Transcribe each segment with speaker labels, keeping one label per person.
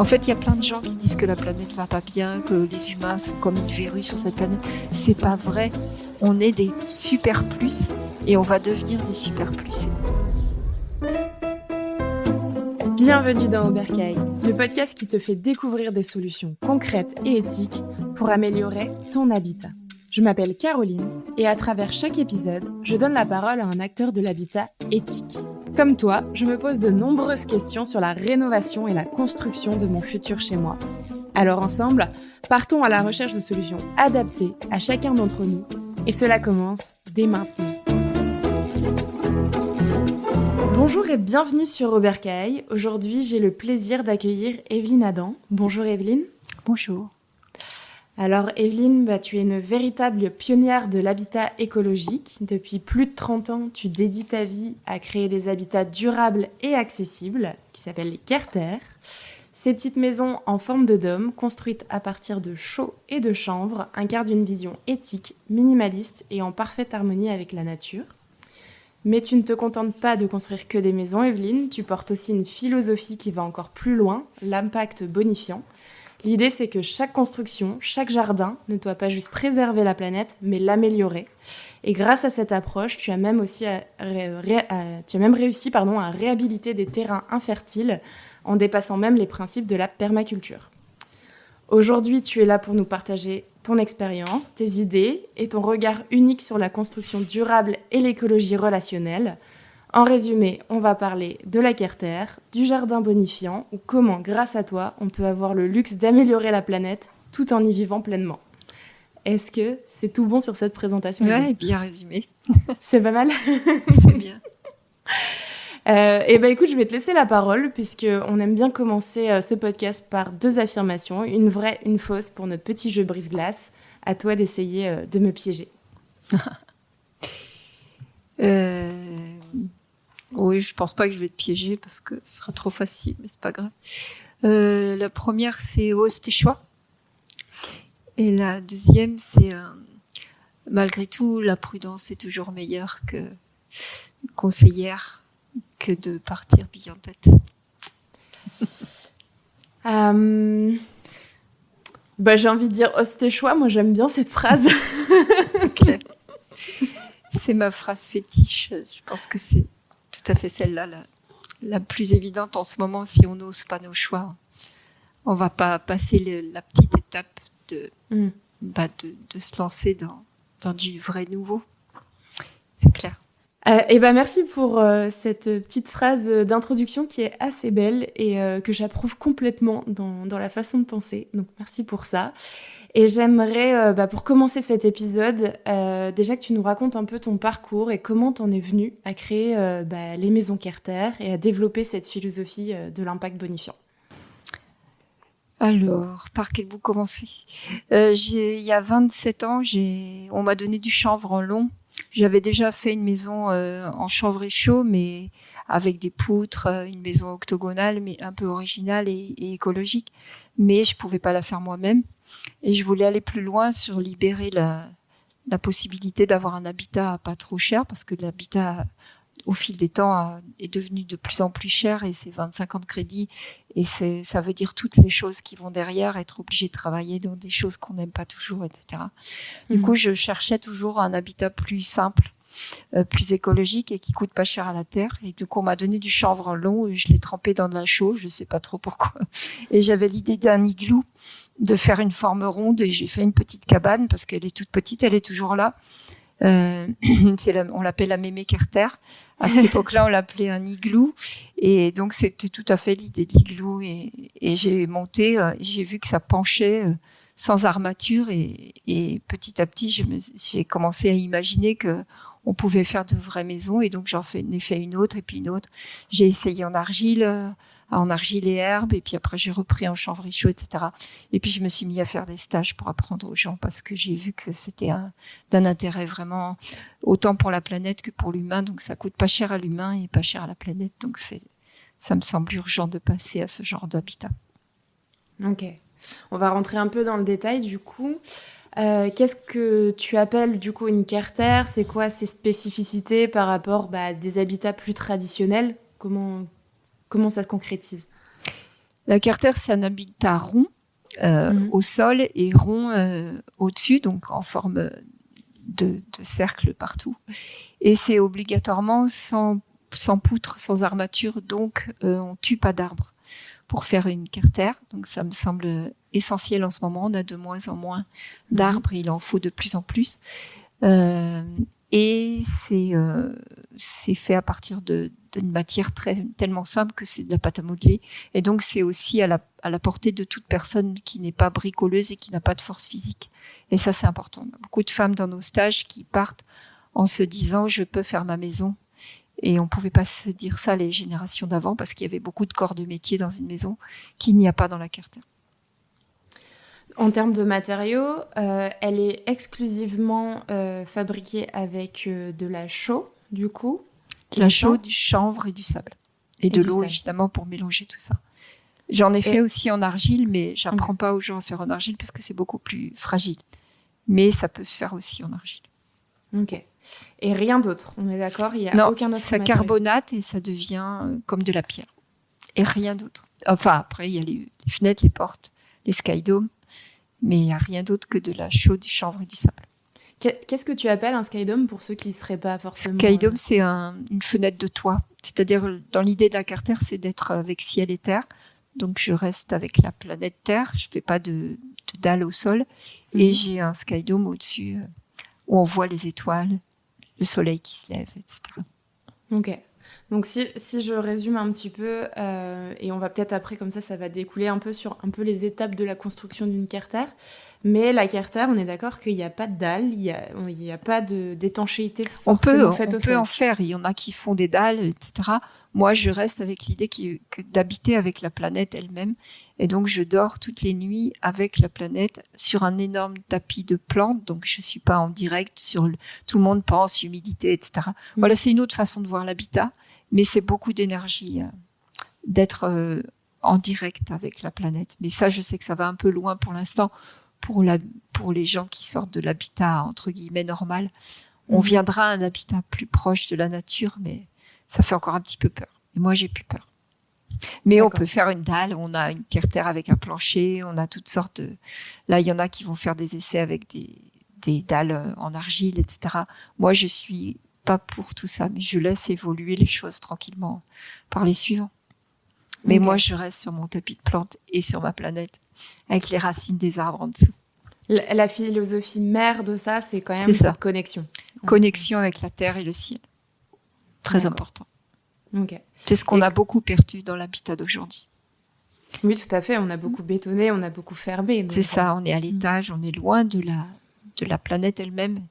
Speaker 1: En fait, il y a plein de gens qui disent que la planète va pas bien, que les humains sont comme une verrue sur cette planète. C'est pas vrai. On est des super plus et on va devenir des super plus.
Speaker 2: Bienvenue dans Oberkaï, le podcast qui te fait découvrir des solutions concrètes et éthiques pour améliorer ton habitat. Je m'appelle Caroline et à travers chaque épisode, je donne la parole à un acteur de l'habitat éthique. Comme toi, je me pose de nombreuses questions sur la rénovation et la construction de mon futur chez moi. Alors ensemble, partons à la recherche de solutions adaptées à chacun d'entre nous et cela commence dès maintenant. Bonjour et bienvenue sur Oberkaï. Aujourd'hui, j'ai le plaisir d'accueillir Evelyne Adam. Bonjour Evelyne.
Speaker 1: Bonjour.
Speaker 2: Alors Evelyne, tu es une véritable pionnière de l'habitat écologique. Depuis plus de 30 ans, tu dédies ta vie à créer des habitats durables et accessibles, qui s'appellent les Carter. Ces petites maisons en forme de dôme, construites à partir de chaux et de chanvre, incarnent une vision éthique, minimaliste et en parfaite harmonie avec la nature. Mais tu ne te contentes pas de construire que des maisons, Evelyne, tu portes aussi une philosophie qui va encore plus loin, l'impact bonifiant. L'idée, c'est que chaque construction, chaque jardin ne doit pas juste préserver la planète, mais l'améliorer. Et grâce à cette approche, tu as même réussi à réhabiliter des terrains infertiles en dépassant même les principes de la permaculture. Aujourd'hui, tu es là pour nous partager ton expérience, tes idées et ton regard unique sur la construction durable et l'écologie relationnelle. En résumé, on va parler de la Carter, du jardin bonifiant ou comment, grâce à toi, on peut avoir le luxe d'améliorer la planète tout en y vivant pleinement. Est-ce que c'est tout bon sur cette présentation?
Speaker 1: Ouais, bien résumé.
Speaker 2: C'est pas mal.
Speaker 1: C'est bien.
Speaker 2: Écoute, je vais te laisser la parole puisqu'on aime bien commencer ce podcast par 2 affirmations, une vraie, une fausse pour notre petit jeu brise-glace. À toi d'essayer de me piéger.
Speaker 1: Oui, je pense pas que je vais te piéger parce que ce sera trop facile, mais c'est pas grave. La première, c'est ose tes choix. Et la deuxième, c'est malgré tout, la prudence est toujours meilleure que conseillère que de partir bille en tête.
Speaker 2: J'ai envie de dire ose tes choix. Moi, j'aime bien cette phrase.
Speaker 1: C'est clair. C'est ma phrase fétiche. Je pense que c'est tout à fait celle-là, la plus évidente en ce moment. Si on n'ose pas nos choix, on va pas passer la petite étape de se lancer dans du vrai nouveau. C'est clair.
Speaker 2: Merci pour cette petite phrase d'introduction qui est assez belle et que j'approuve complètement dans la façon de penser. Donc merci pour ça. Et j'aimerais, pour commencer cet épisode, déjà que tu nous racontes un peu ton parcours et comment t'en es venue à créer les maisons Carter et à développer cette philosophie de l'impact bonifiant.
Speaker 1: Alors, par quel bout commencer ? Il y a 27 ans, on m'a donné du chanvre en long. J'avais déjà fait une maison en chanvre et chaux, mais avec des poutres, une maison octogonale, mais un peu originale et écologique. Mais je pouvais pas la faire moi-même. Et je voulais aller plus loin sur libérer la possibilité d'avoir un habitat pas trop cher, parce que l'habitat, au fil des temps, est devenu de plus en plus cher et c'est 25 ans de crédit. Et ça veut dire toutes les choses qui vont derrière, être obligé de travailler dans des choses qu'on n'aime pas toujours, etc. Du coup, je cherchais toujours un habitat plus simple, plus écologique et qui coûte pas cher à la terre. Et du coup, on m'a donné du chanvre en long et je l'ai trempé dans de la chaux, je sais pas trop pourquoi. Et j'avais l'idée d'un igloo, de faire une forme ronde et j'ai fait une petite cabane parce qu'elle est toute petite, elle est toujours là. On l'appelle la mémé Carter. À cette époque-là, on l'appelait un igloo. Et donc, c'était tout à fait l'idée de l'igloo. Et j'ai monté, j'ai vu que ça penchait sans armature. Et petit à petit, j'ai commencé à imaginer que on pouvait faire de vraies maisons. Et donc, j'en ai fait une autre et puis une autre. J'ai essayé en argile et herbe, et puis après j'ai repris en chanvre et chaux, etc. Et puis je me suis mis à faire des stages pour apprendre aux gens parce que j'ai vu que c'était d'un intérêt vraiment autant pour la planète que pour l'humain, donc ça coûte pas cher à l'humain et pas cher à la planète, donc ça me semble urgent de passer à ce genre d'habitat.
Speaker 2: Ok, on va rentrer un peu dans le détail du coup. Qu'est-ce que tu appelles du coup une Carter ? C'est quoi ses spécificités par rapport à des habitats plus traditionnels ? Comment ça se concrétise ?
Speaker 1: La carter, c'est un habitat rond au sol et rond au-dessus, donc en forme de cercle partout. Et c'est obligatoirement sans poutre, sans armature, donc on tue pas d'arbres pour faire une carter. Donc ça me semble essentiel en ce moment. On a de moins en moins d'arbres, il en faut de plus en plus. Et c'est fait à partir d'une matière tellement simple que c'est de la pâte à modeler. Et donc c'est aussi à la portée de toute personne qui n'est pas bricoleuse et qui n'a pas de force physique. Et ça, c'est important. On a beaucoup de femmes dans nos stages qui partent en se disant « je peux faire ma maison ». Et on pouvait pas se dire ça les générations d'avant parce qu'il y avait beaucoup de corps de métier dans une maison qu'il n'y a pas dans la carter.
Speaker 2: En termes de matériaux, elle est exclusivement fabriquée avec de la chaux, du coup.
Speaker 1: De la chaux, du chanvre et du sable. Et de l'eau, évidemment, pour mélanger tout ça. J'en ai fait aussi en argile, mais j'apprends pas aux gens à faire en argile parce que c'est beaucoup plus fragile. Mais ça peut se faire aussi en argile.
Speaker 2: Ok. Et rien d'autre, on est d'accord? Il y a aucun autre
Speaker 1: ça
Speaker 2: matériau.
Speaker 1: carbonate et ça devient comme de la pierre. Et rien d'autre. Enfin, après, il y a les fenêtres, les portes, les skydomes. Mais il n'y a rien d'autre que de la chaux, du chanvre et du sable.
Speaker 2: Qu'est-ce que tu appelles un skydome pour ceux qui ne seraient pas forcément...
Speaker 1: Skydome, c'est une fenêtre de toit. C'est-à-dire, dans l'idée de la carter, c'est d'être avec ciel et terre. Donc, je reste avec la planète Terre. Je ne fais pas de dalle au sol. Et j'ai un skydome au-dessus où on voit les étoiles, le soleil qui se lève, etc.
Speaker 2: Ok. Donc, si je résume un petit peu, et on va peut-être après, comme ça va découler un peu sur un peu les étapes de la construction d'une carter. Mais la carter, on est d'accord qu'il n'y a pas de dalle, il n'y a pas d'étanchéité forcément faite au sol.
Speaker 1: On peut en faire, il y en a qui font des dalles, etc. Moi, je reste avec l'idée d'habiter avec la planète elle-même. Et donc, je dors toutes les nuits avec la planète sur un énorme tapis de plantes. Donc, je ne suis pas en direct tout le monde pense, humidité, etc. Voilà, c'est une autre façon de voir l'habitat. Mais c'est beaucoup d'énergie d'être en direct avec la planète. Mais ça, je sais que ça va un peu loin pour l'instant. Pour les gens qui sortent de l'habitat, entre guillemets, normal. On viendra à un habitat plus proche de la nature, mais ça fait encore un petit peu peur. Et moi, j'ai plus peur. Mais D'accord. On peut faire une dalle, on a une carter avec un plancher, on a toutes sortes de... Là, il y en a qui vont faire des essais avec des dalles en argile, etc. Moi, je suis pas pour tout ça, mais je laisse évoluer les choses tranquillement par les suivants. Mais moi, je reste sur mon tapis de plantes et sur ma planète, avec les racines des arbres en dessous.
Speaker 2: La philosophie mère de ça, c'est quand même cette connexion.
Speaker 1: Connexion avec la terre et le ciel. Très important.
Speaker 2: Okay.
Speaker 1: C'est ce qu'on a beaucoup perdu dans l'habitat d'aujourd'hui.
Speaker 2: Oui, tout à fait. On a beaucoup bétonné, on a beaucoup fermé.
Speaker 1: C'est ça, on est à l'étage, on est loin de la planète elle-même.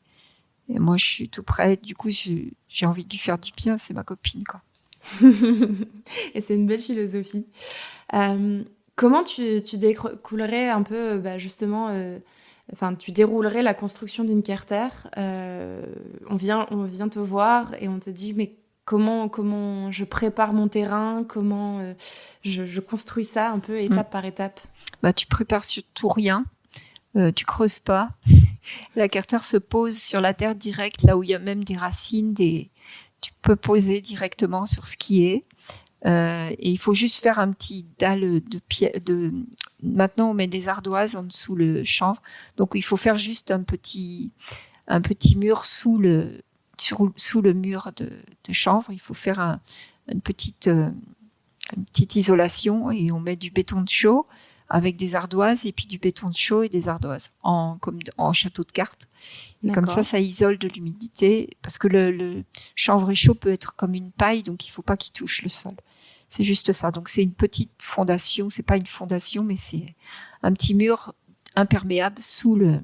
Speaker 1: Et moi, je suis tout près. Du coup, j'ai envie de lui faire du bien. C'est ma copine, quoi.
Speaker 2: Et c'est une belle philosophie. Comment tu découlerais un peu, justement, tu déroulerais la construction d'une carter. On vient te voir et on te dit, mais comment je prépare mon terrain, comment je construis ça un peu étape par étape.
Speaker 1: Tu prépares surtout rien, tu creuses pas. La carter se pose sur la terre directe, là où il y a même des racines, tu peux poser directement sur ce qui est. Et il faut juste faire un petit dalle de pierre. Maintenant, on met des ardoises en dessous le chanvre. Donc, il faut faire juste un petit mur sous le mur de chanvre. Il faut faire une petite isolation et on met du béton de chaux avec des ardoises et puis du béton de chaux et des ardoises comme en château de cartes. Et comme ça isole de l'humidité parce que le chanvre et chaux peut être comme une paille, donc il faut pas qu'il touche le sol. C'est juste ça. Donc c'est une petite fondation, c'est pas une fondation, mais c'est un petit mur imperméable sous le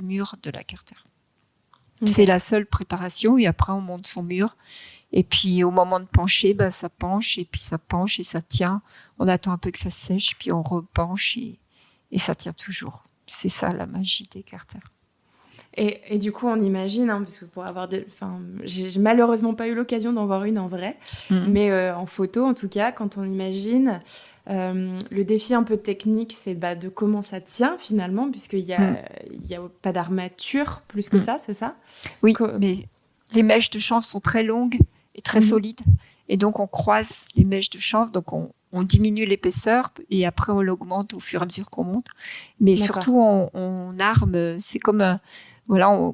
Speaker 1: mur de la carter. C'est la seule préparation et après on monte son mur. Et puis au moment de pencher, ça penche et puis ça penche et ça tient. On attend un peu que ça sèche, puis on repenche et ça tient toujours. C'est ça la magie des carters.
Speaker 2: Et du coup, on imagine, parce que pour avoir j'ai malheureusement pas eu l'occasion d'en voir une en vrai, mais en photo en tout cas, quand on imagine, le défi un peu technique, c'est de comment ça tient finalement, puisqu'il y a pas d'armature plus que ça, c'est ça?
Speaker 1: Oui, mais les mèches de chanvre sont très longues et très solides, Et donc, on croise les mèches de chanvre. Donc, on diminue l'épaisseur et après, on l'augmente au fur et à mesure qu'on monte. Mais surtout, on arme. C'est comme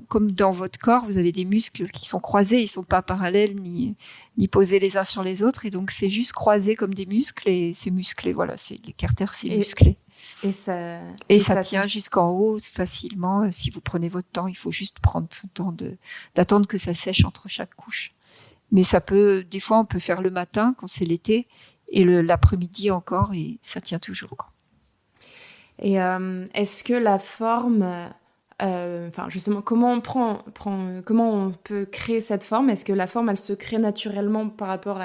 Speaker 1: comme dans votre corps, vous avez des muscles qui sont croisés. Ils sont pas parallèles ni posés les uns sur les autres. Et donc, c'est juste croisé comme des muscles. Et c'est musclé. Voilà, l'écarter, c'est musclé.
Speaker 2: Et ça
Speaker 1: tient jusqu'en haut facilement. Si vous prenez votre temps, il faut juste prendre son temps d'attendre que ça sèche entre chaque couche. Mais des fois, on peut faire le matin quand c'est l'été et l'après-midi encore et ça tient toujours, quoi.
Speaker 2: Et est-ce que la forme, justement, comment on peut créer cette forme? Est-ce que la forme, elle se crée naturellement par rapport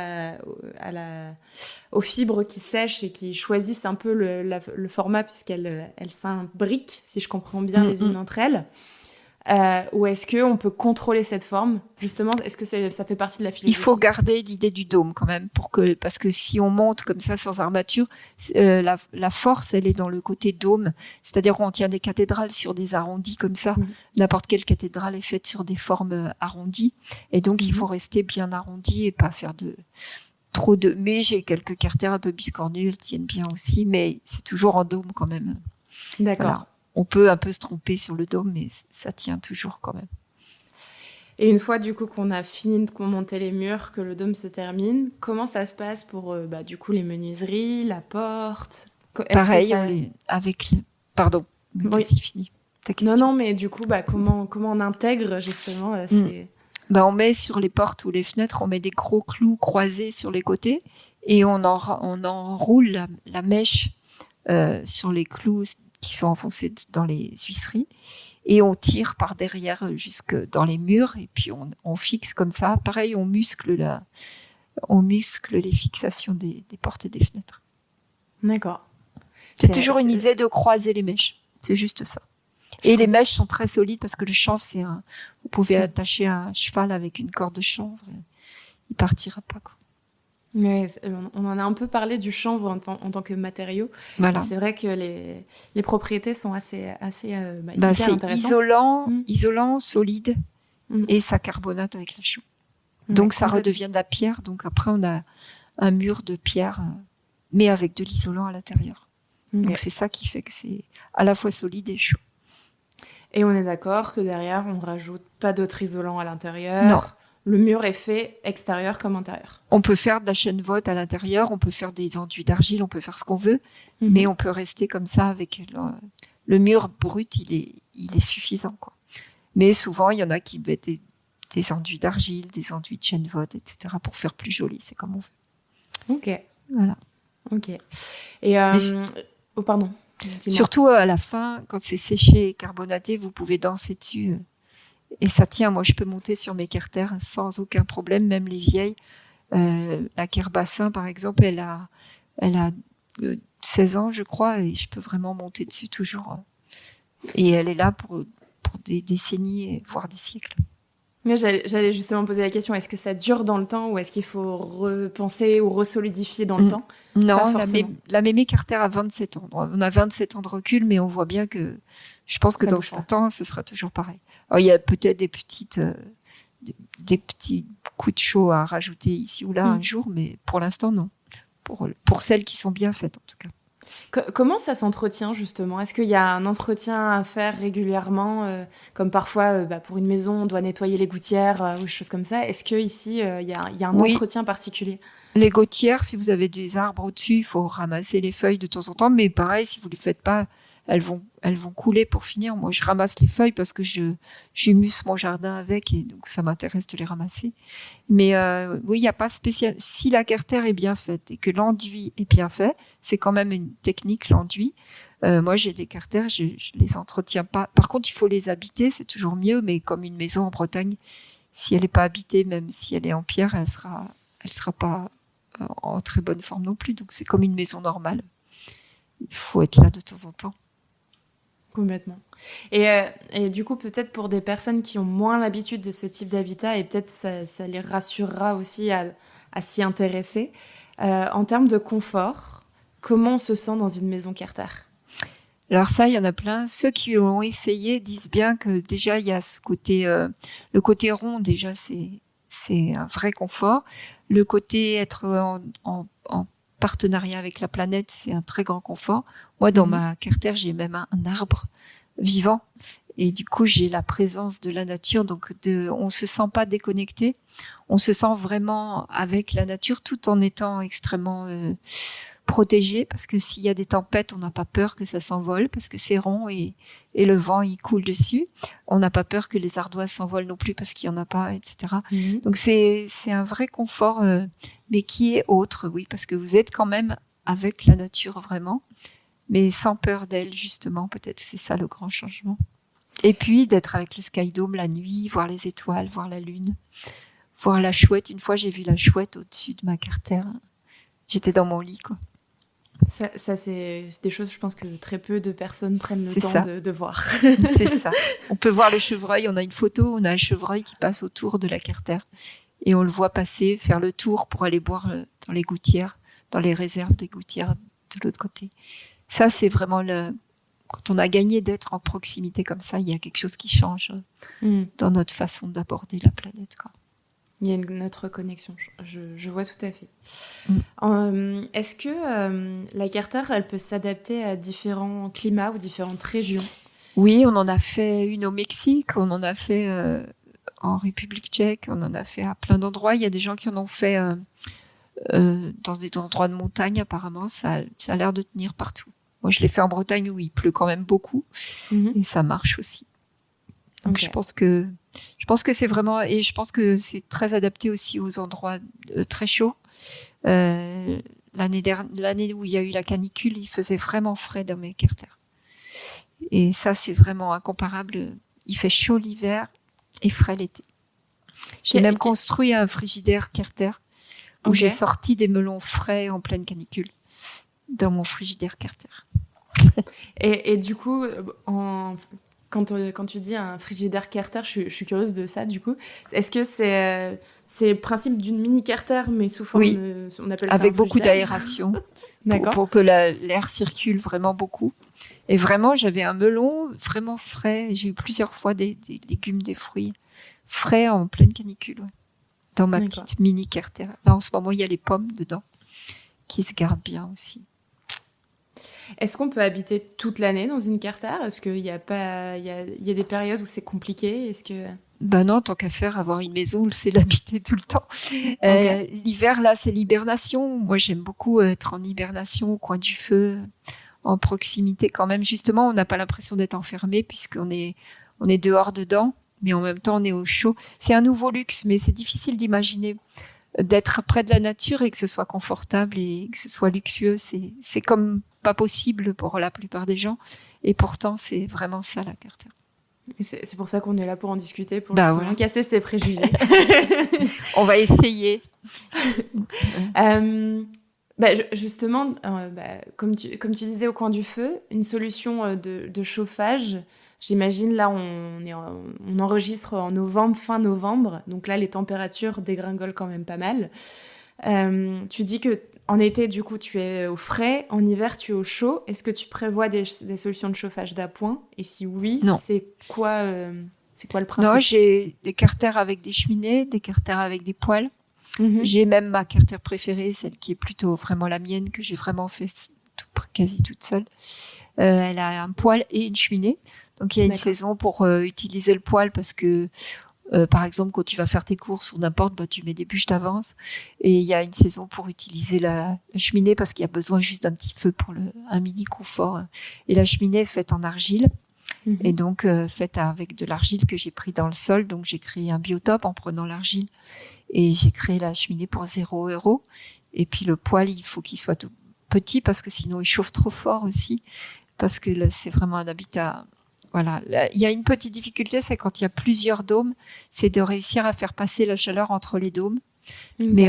Speaker 2: aux fibres qui sèchent et qui choisissent un peu le format puisqu'elles s'imbriquent, si je comprends bien, les unes entre elles? Ou est-ce qu'on peut contrôler cette forme? Justement, est-ce que ça fait partie de la philosophie?
Speaker 1: Il faut garder l'idée du dôme quand même, parce que si on monte comme ça sans armature, la force, elle est dans le côté dôme. C'est-à-dire qu'on tient des cathédrales sur des arrondis comme ça. N'importe quelle cathédrale est faite sur des formes arrondies. Et donc, il faut rester bien arrondi et pas faire trop de... Mais j'ai quelques carters un peu biscornues, elles tiennent bien aussi, mais c'est toujours en dôme quand même.
Speaker 2: D'accord.
Speaker 1: Voilà. On peut un peu se tromper sur le dôme, mais ça tient toujours quand même.
Speaker 2: Et une fois du coup qu'on a fini de monter les murs, que le dôme se termine, comment ça se passe pour du coup les menuiseries, la porte?
Speaker 1: Pareil, Pardon, mais
Speaker 2: oui.
Speaker 1: c'est fini ta question.
Speaker 2: Non, mais du coup, comment on intègre justement
Speaker 1: on met sur les portes ou les fenêtres, on met des gros clous croisés sur les côtés et on enroule la mèche sur les clous qui sont enfoncés dans les huisseries et on tire par derrière jusque dans les murs et puis on fixe comme ça. Pareil, on muscle les fixations des portes et des fenêtres.
Speaker 2: D'accord.
Speaker 1: C'est toujours une idée de croiser les mèches. C'est juste ça. Et les mèches sont très solides parce que le chanvre, vous pouvez attacher un cheval avec une corde de chanvre. Il partira pas, quoi.
Speaker 2: Ouais, on en a un peu parlé du chanvre en tant que matériau.
Speaker 1: Voilà.
Speaker 2: C'est vrai que les propriétés sont assez
Speaker 1: hyper
Speaker 2: intéressantes.
Speaker 1: Isolant, solide, et ça carbonate avec la chaux. Donc ça redevient de la pierre. Donc après, on a un mur de pierre, mais avec de l'isolant à l'intérieur. Donc c'est ça qui fait que c'est à la fois solide et chaud.
Speaker 2: Et on est d'accord que derrière, on rajoute pas d'autre isolant à l'intérieur.
Speaker 1: Non.
Speaker 2: Le mur est fait extérieur comme intérieur.
Speaker 1: On peut faire de la chènevotte à l'intérieur, on peut faire des enduits d'argile, on peut faire ce qu'on veut, mais on peut rester comme ça avec le mur brut, il est suffisant, quoi. Mais souvent, il y en a qui mettent des enduits d'argile, des enduits de chènevotte, etc. pour faire plus joli, c'est comme on veut.
Speaker 2: Ok.
Speaker 1: Voilà.
Speaker 2: Ok. Et pardon. Dis-moi.
Speaker 1: Surtout à la fin, quand c'est séché et carbonaté, vous pouvez danser dessus. Et ça tient. Moi, je peux monter sur mes carters sans aucun problème, même les vieilles. La Kerbassin, par exemple, elle a 16 ans, je crois, et je peux vraiment monter dessus toujours. Et elle est là pour des décennies, voire des siècles.
Speaker 2: Mais j'allais justement poser la question, est-ce que ça dure dans le temps ou est-ce qu'il faut repenser ou resolidifier dans le temps?
Speaker 1: Non, la Mémé Carter a 27 ans. On a 27 ans de recul, mais on voit bien que je pense que dans 100 ans, ce sera toujours pareil. Alors, il y a peut-être des petits coups de chaud à rajouter ici ou là un jour, mais pour l'instant, non. Pour celles qui sont bien faites, en tout cas.
Speaker 2: Comment ça s'entretient, justement? Est-ce qu'il y a un entretien à faire régulièrement, comme parfois, pour une maison, on doit nettoyer les gouttières ou des choses comme ça? Est-ce qu'ici, il y a un entretien particulier?
Speaker 1: Les gouttières, si vous avez des arbres au-dessus, il faut ramasser les feuilles de temps en temps. Mais pareil, si vous ne les faites pas, elles vont couler pour finir. Moi, je ramasse les feuilles parce que j'humusse mon jardin avec et donc ça m'intéresse de les ramasser. Mais oui, il n'y a pas spécial. Si la carter est bien faite et que l'enduit est bien fait, c'est quand même une technique, l'enduit. Moi, j'ai des carters, je les entretiens pas. Par contre, il faut les habiter, c'est toujours mieux. Mais comme une maison en Bretagne, si elle n'est pas habitée, même si elle est en pierre, elle sera pas en très bonne forme non plus. Donc, c'est comme une maison normale. Il faut être là de temps en temps.
Speaker 2: Complètement. Et du coup, peut-être pour des personnes qui ont moins l'habitude de ce type d'habitat, et peut-être ça les rassurera aussi à s'y intéresser, en termes de confort, comment on se sent dans une maison Carter?
Speaker 1: Alors ça, il y en a plein. Ceux qui l'ont essayé disent bien que déjà, il y a ce côté, le côté rond, déjà, c'est c'est un vrai confort. Le côté être en partenariat avec la planète, c'est un très grand confort. Moi, dans ma cartère, j'ai même un arbre vivant. Et du coup, j'ai la présence de la nature. Donc, on se sent pas déconnecté. On se sent vraiment avec la nature tout en étant extrêmement protégé. Parce que s'il y a des tempêtes, on n'a pas peur que ça s'envole parce que c'est rond et le vent, il coule dessus. On n'a pas peur que les ardoises s'envolent non plus parce qu'il y en a pas, etc. Donc, c'est un vrai confort, mais qui est autre, oui, parce que vous êtes quand même avec la nature vraiment, mais sans peur d'elle, justement. Peut-être c'est ça le grand changement. Et puis, d'être avec le Sky Dome la nuit, voir les étoiles, voir la lune, voir la chouette. Une fois, j'ai vu la chouette au-dessus de ma cartère. J'étais dans mon lit, quoi.
Speaker 2: Ça c'est des choses, je pense, que très peu de personnes prennent le temps de voir.
Speaker 1: C'est ça. On peut voir le chevreuil. On a une photo, on a un chevreuil qui passe autour de la cartère. Et on le voit passer, faire le tour pour aller boire dans les gouttières, dans les réserves des gouttières de l'autre côté. Ça, c'est vraiment quand on a gagné d'être en proximité comme ça, il y a quelque chose qui change dans notre façon d'aborder la planète, quoi.
Speaker 2: Il y a une autre connexion, je vois tout à fait. Est-ce que la cartère, elle peut s'adapter à différents climats ou différentes régions ?
Speaker 1: Oui, on en a fait une au Mexique, on en a fait en République tchèque, on en a fait à plein d'endroits. Il y a des gens qui en ont fait dans des endroits de montagne, apparemment. Ça a l'air de tenir partout. Moi, je l'ai fait en Bretagne où il pleut quand même beaucoup et ça marche aussi. Donc, je pense que c'est vraiment, et je pense que c'est très adapté aussi aux endroits très chauds. L'année où il y a eu la canicule, il faisait vraiment frais dans mes carters. Et ça, c'est vraiment incomparable. Il fait chaud l'hiver et frais l'été. J'ai même construit un frigidaire carter où j'ai sorti des melons frais en pleine canicule dans mon frigidaire carter.
Speaker 2: Et du coup, quand tu dis un frigidaire carter, je suis curieuse de ça, du coup. Est-ce que c'est le principe d'une mini carter, mais sous forme de... On appelle ça
Speaker 1: avec beaucoup d'aération. pour que l'air circule vraiment beaucoup. Et vraiment, j'avais un melon vraiment frais. J'ai eu plusieurs fois des légumes, des fruits frais en pleine canicule. Ouais. Dans ma petite mini carter. Là, en ce moment, il y a les pommes dedans qui se gardent bien aussi.
Speaker 2: Est-ce qu'on peut habiter toute l'année dans une carter ? Est-ce qu'il y a des périodes où c'est compliqué ? Est-ce que...
Speaker 1: Ben non, tant qu'à faire, avoir une maison, c'est l'habiter tout le temps. L'hiver, là, c'est l'hibernation. Moi, j'aime beaucoup être en hibernation, au coin du feu, en proximité quand même. Justement, on n'a pas l'impression d'être enfermé puisqu'on est dehors dedans, mais en même temps, on est au chaud. C'est un nouveau luxe, mais c'est difficile d'imaginer d'être près de la nature et que ce soit confortable et que ce soit luxueux. C'est comme pas possible pour la plupart des gens. Et pourtant, c'est vraiment ça, la carter.
Speaker 2: C'est pour ça qu'on est là pour en discuter, pour justement casser ces préjugés.
Speaker 1: On va essayer.
Speaker 2: Justement, comme tu disais, au coin du feu, une solution de chauffage. J'imagine, là, on enregistre en novembre, fin novembre. Donc là, les températures dégringolent quand même pas mal. Tu dis que en été, du coup, tu es au frais. En hiver, tu es au chaud. Est-ce que tu prévois des solutions de chauffage d'appoint ? Et si oui, c'est quoi le principe ?
Speaker 1: Non, j'ai des carters avec des cheminées, des carters avec des poêles. J'ai même ma carter préférée, celle qui est plutôt vraiment la mienne, que j'ai vraiment fait quasi toute seule. Elle a un poêle et une cheminée. Donc, il y a une saison pour utiliser le poêle parce que par exemple, quand tu vas faire tes courses ou n'importe, tu mets des bûches d'avance. Et il y a une saison pour utiliser la cheminée parce qu'il y a besoin juste d'un petit feu pour un mini confort. Et la cheminée est faite en argile. Et donc, faite avec de l'argile que j'ai pris dans le sol. Donc, j'ai créé un biotope en prenant l'argile. Et j'ai créé la cheminée pour 0 €. Et puis, le poêle, il faut qu'il soit tout petit parce que sinon, il chauffe trop fort aussi. Parce que là, c'est vraiment un habitat... Voilà. Il y a une petite difficulté, c'est quand il y a plusieurs dômes, c'est de réussir à faire passer la chaleur entre les dômes. Mais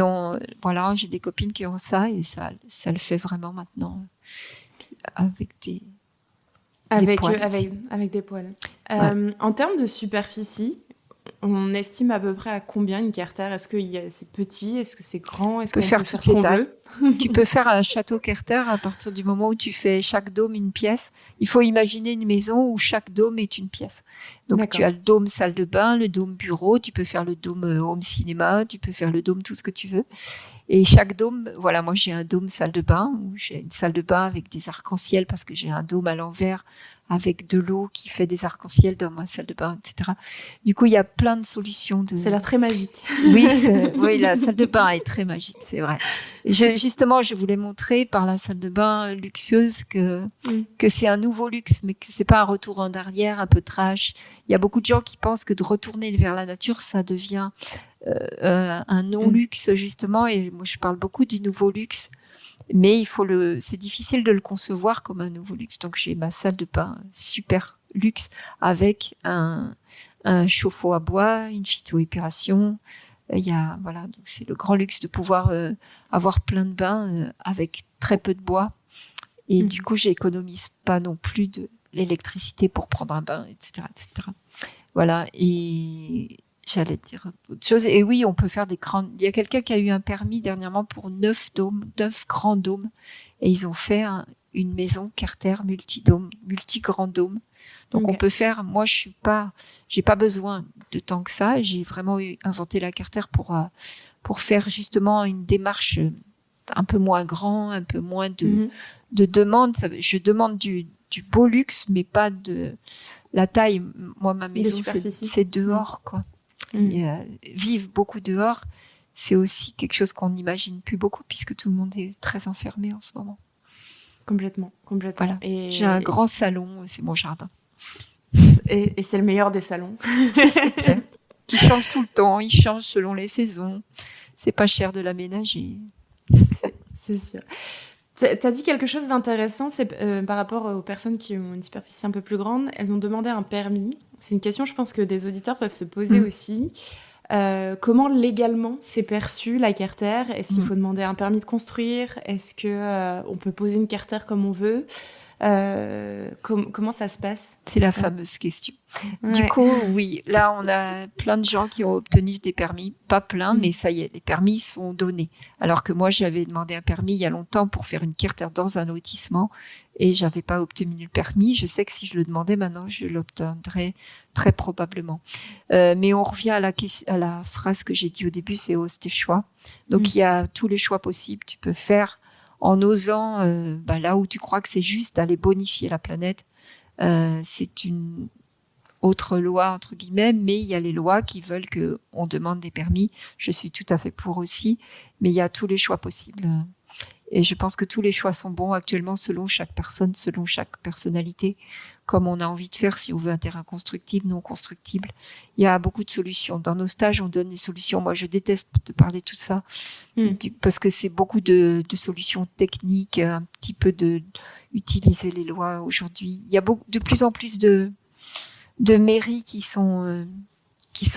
Speaker 1: j'ai des copines qui ont ça et ça le fait vraiment maintenant avec des poêles.
Speaker 2: Avec des poêles. En termes de superficie, On estime à peu près à combien une Carter? Est-ce que c'est petit? Est-ce que c'est grand? Est-ce
Speaker 1: Tu peux
Speaker 2: qu'on
Speaker 1: faire
Speaker 2: peut faire
Speaker 1: toutes
Speaker 2: ce
Speaker 1: les
Speaker 2: qu'on
Speaker 1: tailles.
Speaker 2: veut?
Speaker 1: Tu peux faire un château Carter à partir du moment où tu fais chaque dôme une pièce. Il faut imaginer une maison où chaque dôme est une pièce. Donc tu as le dôme salle de bain, le dôme bureau, tu peux faire le dôme home cinéma, tu peux faire le dôme tout ce que tu veux. Et chaque dôme, voilà, moi j'ai un dôme salle de bain, où j'ai une salle de bain avec des arcs-en-ciel parce que j'ai un dôme à l'envers avec de l'eau qui fait des arcs-en-ciel dans ma salle de bain, etc. Du coup, il y a plein de solutions.
Speaker 2: Ça a l'air très magique.
Speaker 1: Oui, oui, la salle de bain est très magique, c'est vrai. Justement, je voulais montrer par la salle de bain luxueuse que c'est un nouveau luxe, mais que c'est pas un retour en arrière un peu trash. Il y a beaucoup de gens qui pensent que de retourner vers la nature, ça devient un non-luxe justement, et moi je parle beaucoup du nouveau luxe, mais c'est difficile de le concevoir comme un nouveau luxe. Donc j'ai ma salle de bain super luxe avec un chauffe-eau à bois, une phytoépuration. Voilà, donc c'est le grand luxe de pouvoir avoir plein de bains avec très peu de bois, et du coup j'économise pas non plus de l'électricité pour prendre un bain, etc., etc. Voilà, et j'allais dire autre chose. Et oui, on peut faire des grands. Il y a quelqu'un qui a eu un permis dernièrement pour 9 grands dômes. Et ils ont fait une maison Carter multi-dôme, multi-grand dôme. Donc on peut faire, moi j'ai pas besoin de tant que ça. J'ai vraiment inventé la Carter pour faire justement une démarche un peu moins grand, un peu moins de demande. Je demande du beau luxe, mais pas de la taille. Moi, ma maison, c'est dehors, quoi. Et, vivre beaucoup dehors, c'est aussi quelque chose qu'on n'imagine plus beaucoup, puisque tout le monde est très enfermé en ce moment.
Speaker 2: Complètement.
Speaker 1: Voilà. Et j'ai un grand salon, c'est mon jardin.
Speaker 2: Et c'est le meilleur des salons.
Speaker 1: C'est clair. Qui change tout le temps, il change selon les saisons. C'est pas cher de l'aménager.
Speaker 2: C'est sûr. T'as dit quelque chose d'intéressant, c'est par rapport aux personnes qui ont une superficie un peu plus grande, elles ont demandé un permis. C'est une question, je pense, que des auditeurs peuvent se poser aussi. Comment légalement c'est perçu la Carter? Est-ce qu'il faut demander un permis de construire? Est-ce que on peut poser une Carter comme on veut? Comment ça se passe?
Speaker 1: C'est la fameuse question. Du coup, oui, là on a plein de gens qui ont obtenu des permis, pas plein, mais ça y est, les permis sont donnés. Alors que moi j'avais demandé un permis il y a longtemps pour faire une Carter dans un lotissement et j'avais pas obtenu le permis. Je sais que si je le demandais maintenant, je l'obtiendrais très probablement. Mais on revient à la phrase que j'ai dit au début, c'est ose tes choix. Donc il y a tous les choix possibles. Tu peux faire en osant là où tu crois que c'est juste, aller bonifier la planète. C'est une autre loi, entre guillemets, mais il y a les lois qui veulent qu'on demande des permis. Je suis tout à fait pour aussi, mais il y a tous les choix possibles. Et je pense que tous les choix sont bons actuellement selon chaque personne, selon chaque personnalité, comme on a envie de faire, si on veut un terrain constructible, non constructible. Il y a beaucoup de solutions. Dans nos stages, on donne des solutions. Moi, je déteste de parler de tout ça, parce que c'est beaucoup de solutions techniques, un petit peu de utiliser les lois aujourd'hui. Il y a de plus en plus de mairies qui sont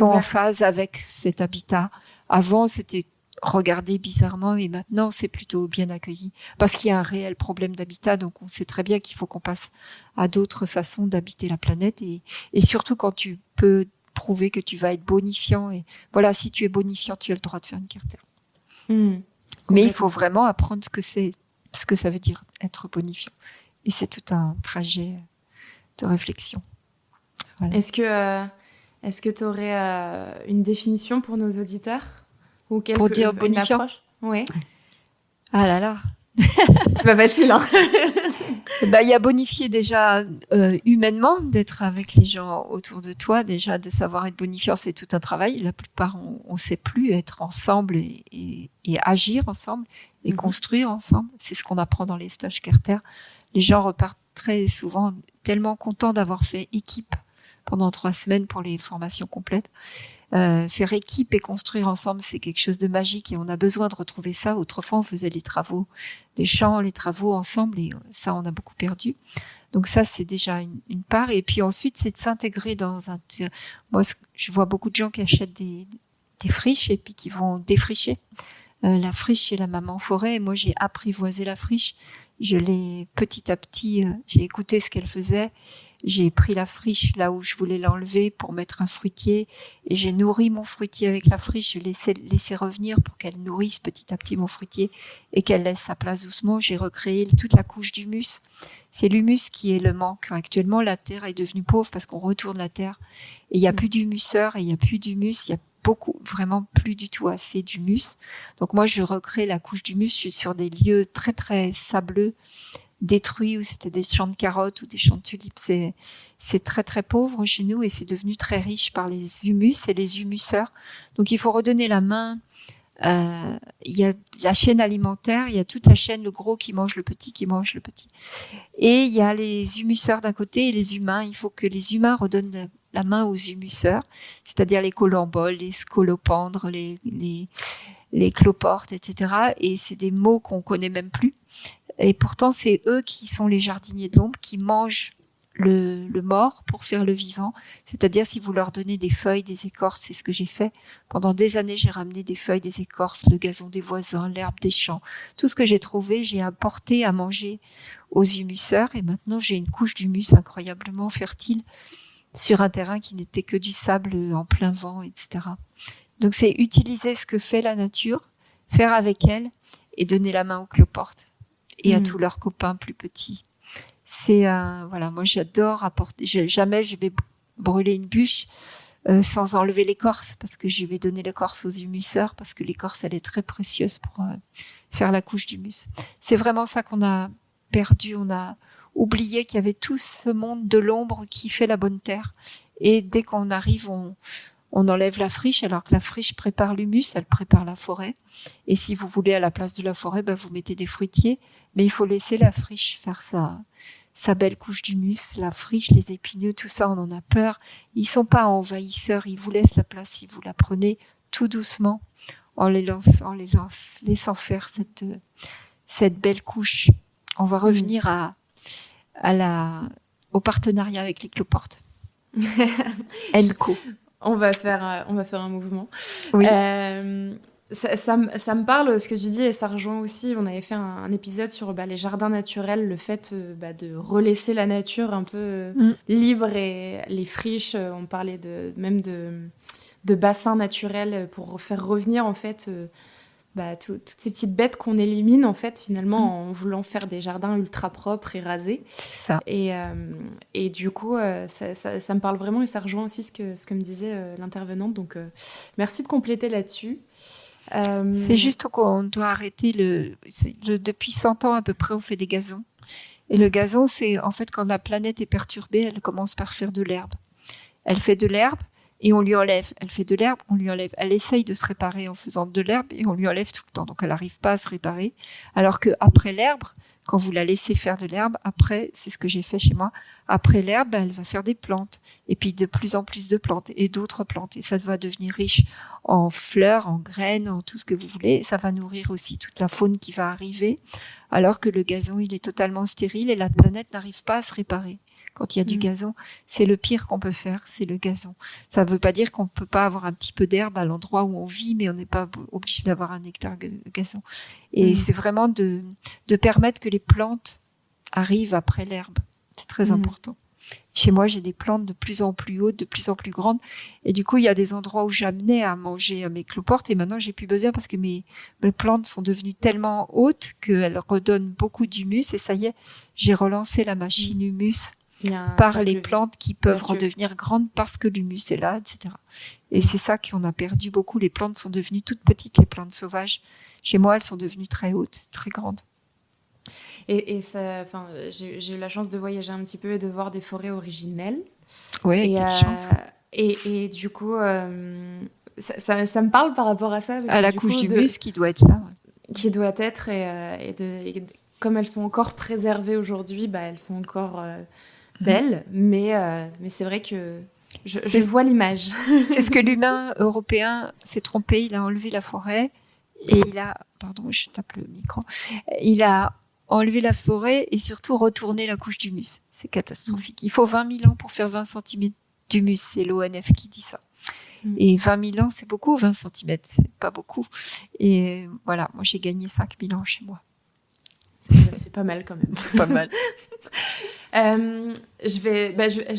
Speaker 1: en phase avec cet habitat. Avant, c'était regardé bizarrement, et maintenant c'est plutôt bien accueilli parce qu'il y a un réel problème d'habitat. Donc on sait très bien qu'il faut qu'on passe à d'autres façons d'habiter la planète, et surtout quand tu peux prouver que tu vas être bonifiant. Et voilà, si tu es bonifiant, tu as le droit de faire une Carter. Mais il faut vraiment apprendre ce que ça veut dire être bonifiant, et c'est tout un trajet de réflexion. Voilà.
Speaker 2: Est-ce que tu aurais une définition pour nos auditeurs? Ou
Speaker 1: pour dire bonifiant?
Speaker 2: Oui.
Speaker 1: Ah là là.
Speaker 2: C'est pas facile, hein.
Speaker 1: Il y a bonifier déjà humainement, d'être avec les gens autour de toi, déjà de savoir être bonifiant, c'est tout un travail. La plupart, on sait plus être ensemble et agir ensemble et construire ensemble. C'est ce qu'on apprend dans les stages Carter. Les gens repartent très souvent tellement contents d'avoir fait équipe pendant 3 semaines pour les formations complètes. Faire équipe et construire ensemble, c'est quelque chose de magique, et on a besoin de retrouver ça. Autrefois, on faisait les travaux des champs, les travaux ensemble, et ça, on a beaucoup perdu. Donc ça, c'est déjà une part. Et puis ensuite, c'est de s'intégrer dans un... Moi, je vois beaucoup de gens qui achètent des friches et puis qui vont défricher. La friche chez la maman forêt, et moi, j'ai apprivoisé la friche. Je l'ai petit à petit, j'ai écouté ce qu'elle faisait. J'ai pris la friche là où je voulais l'enlever pour mettre un fruitier et j'ai nourri mon fruitier avec la friche. Je l'ai laissé revenir pour qu'elle nourrisse petit à petit mon fruitier et qu'elle laisse sa place doucement. J'ai recréé toute la couche d'humus. C'est l'humus qui est le manque. Actuellement, la terre est devenue pauvre parce qu'on retourne la terre et il n'y a plus d'humuseur et il n'y a plus d'humus. Il y a vraiment plus du tout assez d'humus. Donc moi, je recrée la couche d'humus. Je suis sur des lieux très, très sableux, détruits, où c'était des champs de carottes ou des champs de tulipes. C'est très, très pauvre chez nous et c'est devenu très riche par les humus et les humuseurs. Donc il faut redonner la main. Il y a la chaîne alimentaire, il y a toute la chaîne, le gros qui mange le petit, qui mange le petit. Et il y a les humuseurs d'un côté et les humains. Il faut que les humains redonnent la main aux humuseurs, c'est-à-dire les colamboles, les scolopendres, les cloportes, etc. Et c'est des mots qu'on connaît même plus. Et pourtant, c'est eux qui sont les jardiniers de l'ombre, qui mangent le mort pour faire le vivant. C'est-à-dire, si vous leur donnez des feuilles, des écorces, c'est ce que j'ai fait. Pendant des années, j'ai ramené des feuilles, des écorces, le gazon des voisins, l'herbe des champs. Tout ce que j'ai trouvé, j'ai apporté à manger aux humuseurs. Et maintenant, j'ai une couche d'humus incroyablement fertile sur un terrain qui n'était que du sable en plein vent, etc. Donc, c'est utiliser ce que fait la nature, faire avec elle et donner la main aux cloportes et à tous leurs copains plus petits. C'est voilà, moi j'adore apporter. Jamais je vais brûler une bûche sans enlever l'écorce, parce que je vais donner l'écorce aux humuseurs, parce que l'écorce elle est très précieuse pour faire la couche d'humus. C'est vraiment ça qu'on a perdu. On a oublié qu'il y avait tout ce monde de l'ombre qui fait la bonne terre. Et dès qu'on arrive, on enlève la friche, alors que la friche prépare l'humus, elle prépare la forêt. Et si vous voulez, à la place de la forêt, vous mettez des fruitiers. Mais il faut laisser la friche faire sa belle couche d'humus. La friche, les épineux, tout ça, on en a peur. Ils sont pas envahisseurs, ils vous laissent la place si vous la prenez tout doucement, en les laissant faire cette belle couche. On va revenir au partenariat avec les cloportes. Enco.
Speaker 2: On va faire un mouvement.
Speaker 1: Oui.
Speaker 2: Ça me parle ce que tu dis, et ça rejoint aussi, on avait fait un épisode sur les jardins naturels, le fait de relaisser la nature un peu libre, et les friches, on parlait même de bassins naturels pour faire revenir en fait toutes ces petites bêtes qu'on élimine en fait finalement en voulant faire des jardins ultra propres et rasés.
Speaker 1: C'est ça.
Speaker 2: Et du coup ça me parle vraiment, et ça rejoint aussi ce que me disait l'intervenante, donc merci de compléter là-dessus.
Speaker 1: C'est juste qu'on doit arrêter depuis 100 ans à peu près on fait des gazons, et le gazon c'est en fait quand la planète est perturbée, elle commence par faire de l'herbe. Elle fait de l'herbe et on lui enlève. Elle fait de l'herbe, on lui enlève. Elle essaye de se réparer en faisant de l'herbe et on lui enlève tout le temps. Donc elle n'arrive pas à se réparer. Alors que après l'herbe, quand vous la laissez faire de l'herbe, après, c'est ce que j'ai fait chez moi, après l'herbe, elle va faire des plantes. Et puis de plus en plus de plantes et d'autres plantes. Et ça va devenir riche en fleurs, en graines, en tout ce que vous voulez. Et ça va nourrir aussi toute la faune qui va arriver. Alors que le gazon, il est totalement stérile et la planète n'arrive pas à se réparer. Quand il y a du gazon, c'est le pire qu'on peut faire, c'est le gazon. Ça ne veut pas dire qu'on ne peut pas avoir un petit peu d'herbe à l'endroit où on vit, mais on n'est pas obligé d'avoir un hectare de gazon. Et c'est vraiment de permettre que les plantes arrivent après l'herbe. C'est très important. Chez moi, j'ai des plantes de plus en plus hautes, de plus en plus grandes. Et du coup, il y a des endroits où j'amenais à manger mes cloportes. Et maintenant, j'ai plus besoin parce que mes plantes sont devenues tellement hautes qu'elles redonnent beaucoup d'humus. Et ça y est, j'ai relancé la machine humus par les plantes qui peuvent redevenir grandes parce que l'humus est là, etc. Et c'est ça qu'on a perdu beaucoup. Les plantes sont devenues toutes petites, les plantes sauvages. Chez moi, elles sont devenues très hautes, très grandes.
Speaker 2: Et ça, j'ai eu la chance de voyager un petit peu et de voir des forêts originelles.
Speaker 1: Oui, quelle chance.
Speaker 2: Et du coup, ça me parle par rapport à ça.
Speaker 1: À la couche d'humus qui doit être là. Ouais.
Speaker 2: Qui doit être, et comme elles sont encore préservées aujourd'hui, elles sont encore belles, mais c'est vrai que je vois l'image.
Speaker 1: C'est ce que l'humain européen s'est trompé, il a enlevé la forêt et pardon, je tape le micro, il a enlevé la forêt et surtout retourné la couche d'humus. C'est catastrophique. Il faut 20 000 ans pour faire 20 cm d'humus, c'est l'ONF qui dit ça. Et 20 000 ans, c'est beaucoup, 20 cm, c'est pas beaucoup. Et voilà, moi j'ai gagné 5 000 ans chez moi.
Speaker 2: C'est pas mal quand même.
Speaker 1: C'est pas mal.
Speaker 2: Je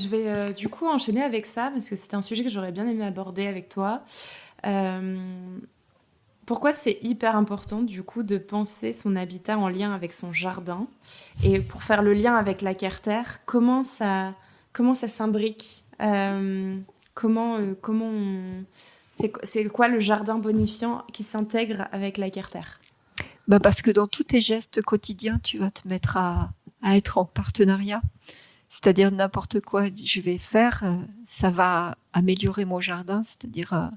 Speaker 2: vais du coup enchaîner avec ça parce que c'est un sujet que j'aurais bien aimé aborder avec toi. Euh, Pourquoi c'est hyper important du coup de penser son habitat en lien avec son jardin et pour faire le lien avec la Carter, comment ça s'imbrique c'est quoi le jardin bonifiant qui s'intègre avec la Carter?
Speaker 1: Bah parce que dans tous tes gestes quotidiens, tu vas te mettre à être en partenariat. C'est-à-dire n'importe quoi je vais faire, ça va améliorer mon jardin. C'est-à-dire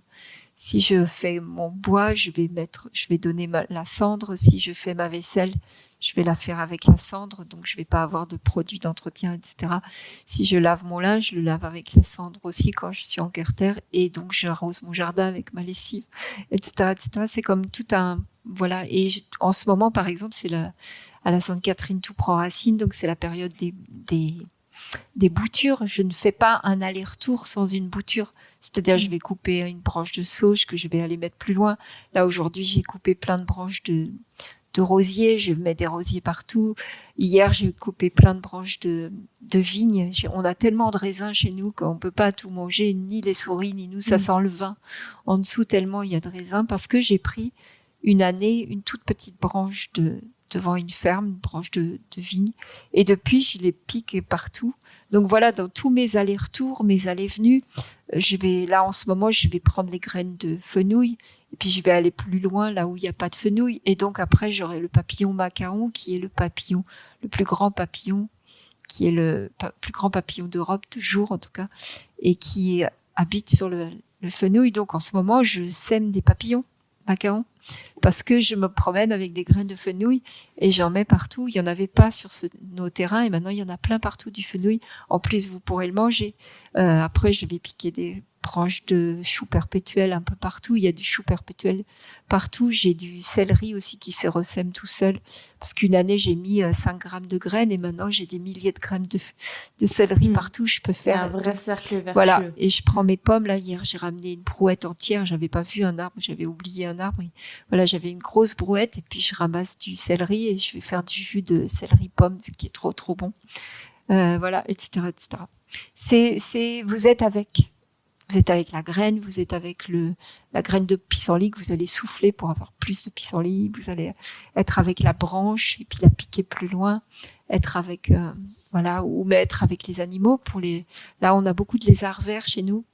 Speaker 1: si je fais mon bois, je vais donner la cendre. Si je fais ma vaisselle, je vais la faire avec la cendre, donc je vais pas avoir de produits d'entretien, etc. Si je lave mon linge, je le lave avec la cendre aussi quand je suis en carter, et donc j'arrose mon jardin avec ma lessive, etc., etc. C'est comme tout un voilà. Et en ce moment, par exemple, à la Sainte-Catherine, tout prend racine, donc c'est la période des boutures. Je ne fais pas un aller-retour sans une bouture. C'est-à-dire, je vais couper une branche de sauge que je vais aller mettre plus loin. Là, aujourd'hui, j'ai coupé plein de branches de rosiers. Je mets des rosiers partout. Hier, j'ai coupé plein de branches de vigne. On a tellement de raisins chez nous qu'on peut pas tout manger, ni les souris, ni nous. Ça sent le vin en dessous tellement il y a de raisins, parce que j'ai pris une année une toute petite branche devant une ferme, une branche de vigne. Et depuis, je les pique partout. Donc voilà, dans tous mes allers-retours, mes allées-venues, là en ce moment, je vais prendre les graines de fenouil, et puis je vais aller plus loin, là où il n'y a pas de fenouil. Et donc après, j'aurai le papillon macaon, qui est le plus grand papillon, qui est le plus grand papillon d'Europe, toujours en tout cas, et qui habite sur le fenouil. Donc en ce moment, je sème des papillons macaon, parce que je me promène avec des graines de fenouil et j'en mets partout. Il y en avait pas sur nos terrains, et maintenant il y en a plein partout du fenouil. En plus, vous pourrez le manger. Après, je vais piquer des branches de chou perpétuel un peu partout. Il y a du chou perpétuel partout. J'ai du céleri aussi qui se ressème tout seul, parce qu'une année j'ai mis 5 grammes de graines, et maintenant j'ai des milliers de graines de céleri partout. Je peux faire
Speaker 2: un vrai cercle vertueux.
Speaker 1: Voilà. Et je prends mes pommes. Là, hier, j'ai ramené une brouette entière. J'avais pas vu un arbre, j'avais oublié un arbre. Et voilà, j'avais une grosse brouette, et puis je ramasse du céleri et je vais faire du jus de céleri pomme, ce qui est trop trop bon. Voilà, etc., etc. Vous êtes avec la graine, vous êtes avec la graine de pissenlit que vous allez souffler pour avoir plus de pissenlit. Vous allez être avec la branche et puis la piquer plus loin. Être avec, ou mettre avec les animaux là, on a beaucoup de lézards verts chez nous.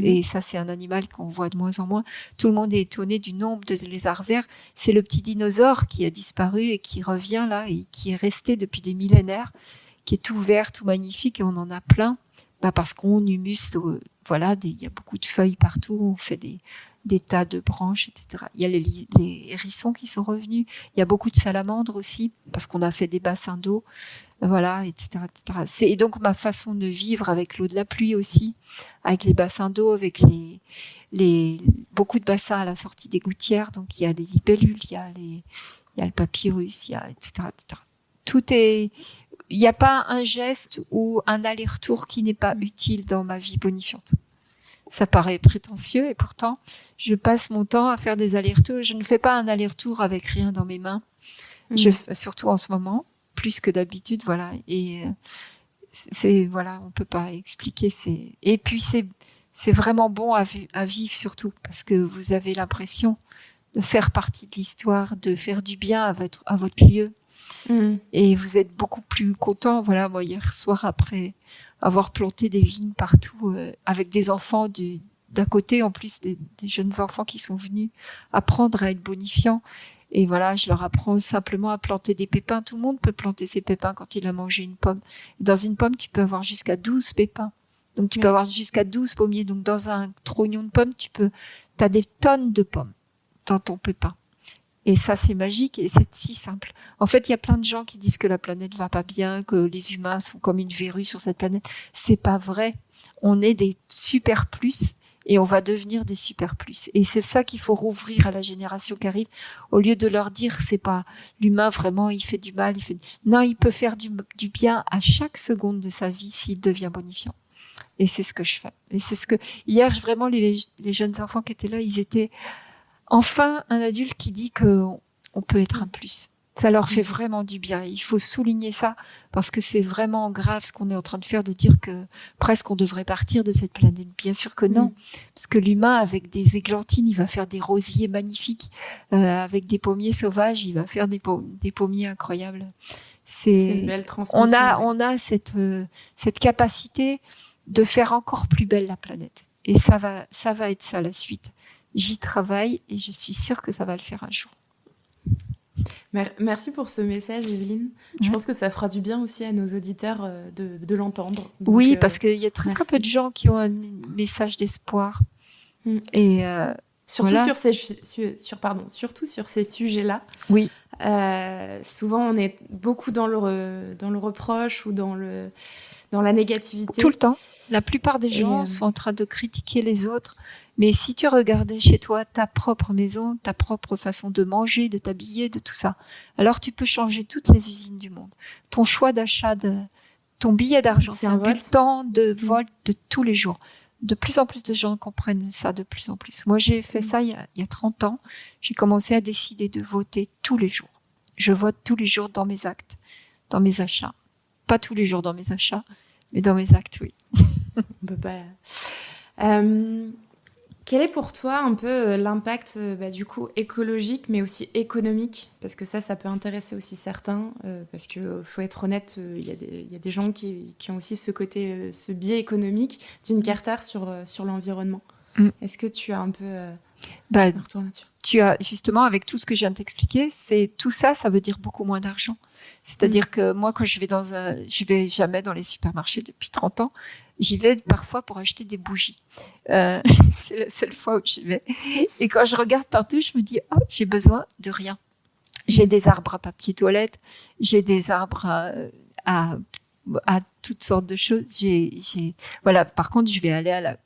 Speaker 1: Et ça, c'est un animal qu'on voit de moins en moins. Tout le monde est étonné du nombre de lézards verts. C'est le petit dinosaure qui a disparu et qui revient là, et qui est resté depuis des millénaires, qui est tout vert, tout magnifique, et on en a plein. Parce qu'on humus, il y a beaucoup de feuilles partout, on fait des tas de branches, etc. Il y a les hérissons qui sont revenus. Il y a beaucoup de salamandres aussi, parce qu'on a fait des bassins d'eau, voilà, etc., etc. Et donc ma façon de vivre avec l'eau de la pluie aussi, avec les bassins d'eau, avec beaucoup de bassins à la sortie des gouttières. Donc il y a des libellules, il y a le papyrus, il y a, etc., etc. Il n'y a pas un geste ou un aller-retour qui n'est pas utile dans ma vie bonifiante. Ça paraît prétentieux, et pourtant, je passe mon temps à faire des allers-retours. Je ne fais pas un aller-retour avec rien dans mes mains. Surtout en ce moment, plus que d'habitude, voilà. Et on peut pas expliquer. Et puis c'est vraiment bon à vivre, surtout parce que vous avez l'impression de faire partie de l'histoire, de faire du bien à votre lieu. Et vous êtes beaucoup plus content. Voilà, moi, hier soir, après avoir planté des vignes partout, avec des enfants d'à côté, en plus des jeunes enfants qui sont venus apprendre à être bonifiants. Et voilà, je leur apprends simplement à planter des pépins. Tout le monde peut planter ses pépins quand il a mangé une pomme. Et dans une pomme, tu peux avoir jusqu'à 12 pépins. Donc, tu peux avoir jusqu'à 12 pommiers. Donc, dans un trognon de pommes, t'as des tonnes de pommes dans ton pépin. Et ça, c'est magique, et c'est si simple. En fait, il y a plein de gens qui disent que la planète va pas bien, que les humains sont comme une verrue sur cette planète. C'est pas vrai. On est des super plus, et on va devenir des super plus. Et c'est ça qu'il faut rouvrir à la génération qui arrive, au lieu de leur dire c'est pas l'humain vraiment, il fait du mal, non, il peut faire du bien à chaque seconde de sa vie s'il devient bonifiant. Et c'est ce que je fais. Et c'est ce que hier, vraiment, les jeunes enfants qui étaient là, ils étaient enfin un adulte qui dit que on peut être un plus. Ça leur fait vraiment du bien. Il faut souligner ça parce que c'est vraiment grave ce qu'on est en train de faire, de dire que presque on devrait partir de cette planète. Bien sûr que non, parce que l'humain, avec des églantines, il va faire des rosiers magnifiques. Avec des pommiers sauvages, il va faire des pommiers incroyables.
Speaker 2: C'est une belle transmission.
Speaker 1: On a cette capacité de faire encore plus belle la planète. Et ça va être ça la suite. J'y travaille et je suis sûre que ça va le faire un jour.
Speaker 2: Merci pour ce message, Evelyne. Je pense que ça fera du bien aussi à nos auditeurs de l'entendre. Donc,
Speaker 1: oui, parce qu'il y a très peu de gens qui ont un message d'espoir. Et
Speaker 2: surtout, surtout sur ces sujets-là.
Speaker 1: Oui.
Speaker 2: Souvent, on est beaucoup dans le reproche ou dans la négativité.
Speaker 1: Tout le temps. La plupart des gens sont en train de critiquer les autres. Mais si tu regardais chez toi ta propre maison, ta propre façon de manger, de t'habiller, de tout ça, alors tu peux changer toutes les usines du monde. Ton choix d'achat, ton billet d'argent, c'est un bulletin de vote de tous les jours. De plus en plus de gens comprennent ça de plus en plus. Moi, j'ai fait ça il y a 30 ans. J'ai commencé à décider de voter tous les jours. Je vote tous les jours dans mes actes, dans mes achats. Pas tous les jours dans mes achats, mais dans mes actes, oui.
Speaker 2: On peut pas... Quel est pour toi un peu l'impact du coup écologique mais aussi économique, parce que ça peut intéresser aussi certains, parce que faut être honnête, il y a des gens qui ont aussi ce côté, ce biais économique d'une Carter sur l'environnement. Est-ce que tu as un peu un retour là-dessus?
Speaker 1: Tu as justement, avec tout ce que je viens de t'expliquer, tout ça veut dire beaucoup moins d'argent. C'est-à-dire que moi, quand je vais jamais dans les supermarchés depuis 30 ans. J'y vais parfois pour acheter des bougies. C'est la seule fois où j'y vais. Et quand je regarde partout, je me dis, j'ai besoin de rien. J'ai des arbres à papier toilette, j'ai des arbres à toutes sortes de choses. Voilà. Par contre, je vais aller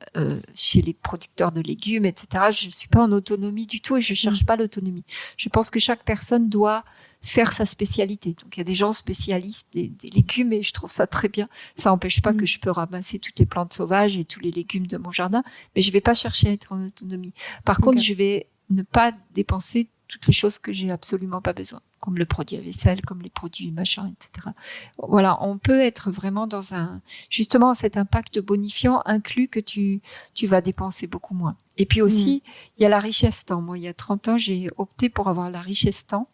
Speaker 1: chez les producteurs de légumes, etc. Je suis pas en autonomie du tout et je cherche pas l'autonomie. Je pense que chaque personne doit faire sa spécialité. Donc, il y a des gens spécialistes des légumes et je trouve ça très bien. Ça n'empêche pas que je peux ramasser toutes les plantes sauvages et tous les légumes de mon jardin, mais je vais pas chercher à être en autonomie. Par contre, je vais ne pas dépenser toutes les choses que j'ai absolument pas besoin, comme le produit à vaisselle, comme les produits machin, etc. Voilà, on peut être vraiment dans justement cet impact bonifiant inclus que tu vas dépenser beaucoup moins. Et puis aussi, il y a la richesse temps. Moi, il y a 30 ans, j'ai opté pour avoir la richesse temps.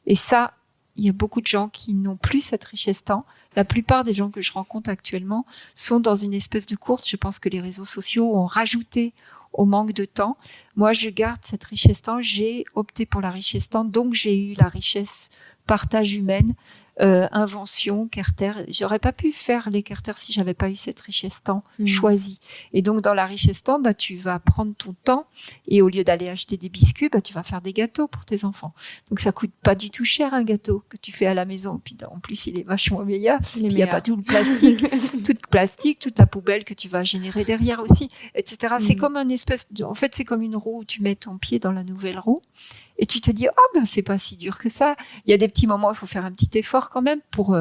Speaker 1: Et ça, il y a beaucoup de gens qui n'ont plus cette richesse temps. La plupart des gens que je rencontre actuellement sont dans une espèce de course. Je pense que les réseaux sociaux ont rajouté au manque de temps. Moi, je garde cette richesse temps. J'ai opté pour la richesse temps, donc j'ai eu la richesse partage humaine, invention, Carter. J'aurais pas pu faire les Carter si j'avais pas eu cette richesse temps choisie. Et donc, dans la richesse temps, tu vas prendre ton temps et au lieu d'aller acheter des biscuits, tu vas faire des gâteaux pour tes enfants. Donc, ça coûte pas du tout cher un gâteau que tu fais à la maison. Puis, en plus, il est vachement meilleur. Il y a pas tout le plastique, toute la poubelle que tu vas générer derrière aussi, etc. C'est comme en fait, c'est comme une roue où tu mets ton pied dans la nouvelle roue. Et tu te dis, c'est pas si dur que ça. Il y a des petits moments où il faut faire un petit effort quand même pour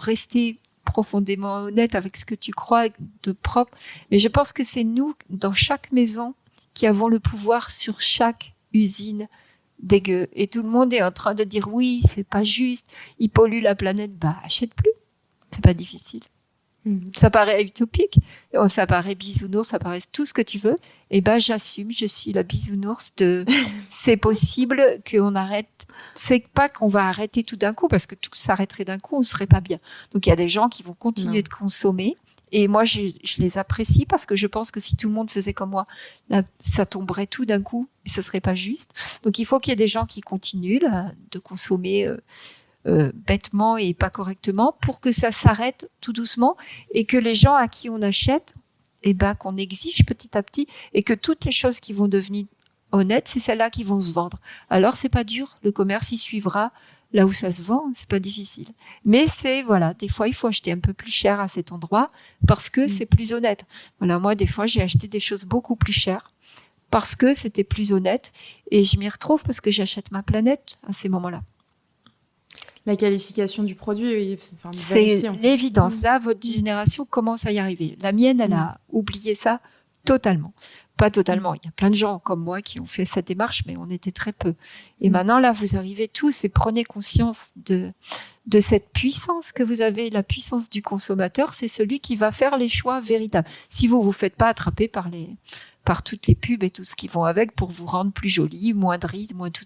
Speaker 1: rester profondément honnête avec ce que tu crois de propre. Mais je pense que c'est nous, dans chaque maison, qui avons le pouvoir sur chaque usine dégueu. Et tout le monde est en train de dire, oui, c'est pas juste, il pollue la planète. Achète plus. C'est pas difficile. Ça paraît utopique, ça paraît bisounours, ça paraît tout ce que tu veux. Et j'assume, je suis la bisounours de c'est possible qu'on arrête. C'est pas qu'on va arrêter tout d'un coup, parce que tout s'arrêterait d'un coup, on serait pas bien. Donc il y a des gens qui vont continuer de consommer. Et moi, je les apprécie parce que je pense que si tout le monde faisait comme moi, là, ça tomberait tout d'un coup et ce serait pas juste. Donc il faut qu'il y ait des gens qui continuent de consommer bêtement et pas correctement pour que ça s'arrête tout doucement et que les gens à qui on achète, qu'on exige petit à petit et que toutes les choses qui vont devenir honnêtes, c'est celles-là qui vont se vendre. Alors c'est pas dur, le commerce y suivra là où ça se vend, c'est pas difficile. Mais des fois il faut acheter un peu plus cher à cet endroit parce que c'est plus honnête. Voilà, moi des fois j'ai acheté des choses beaucoup plus chères parce que c'était plus honnête et je m'y retrouve parce que j'achète ma planète à ces moments-là.
Speaker 2: La qualification du produit,
Speaker 1: c'est l'évidence. Là, votre génération commence à y arriver. La mienne, elle a oublié ça totalement. Pas totalement. Il y a plein de gens comme moi qui ont fait cette démarche, mais on était très peu. Et maintenant, là, vous arrivez tous et prenez conscience de cette puissance que vous avez. La puissance du consommateur, c'est celui qui va faire les choix véritables. Si vous faites pas attraper par toutes les pubs et tout ce qui vont avec pour vous rendre plus jolie, moins de rides, moins tout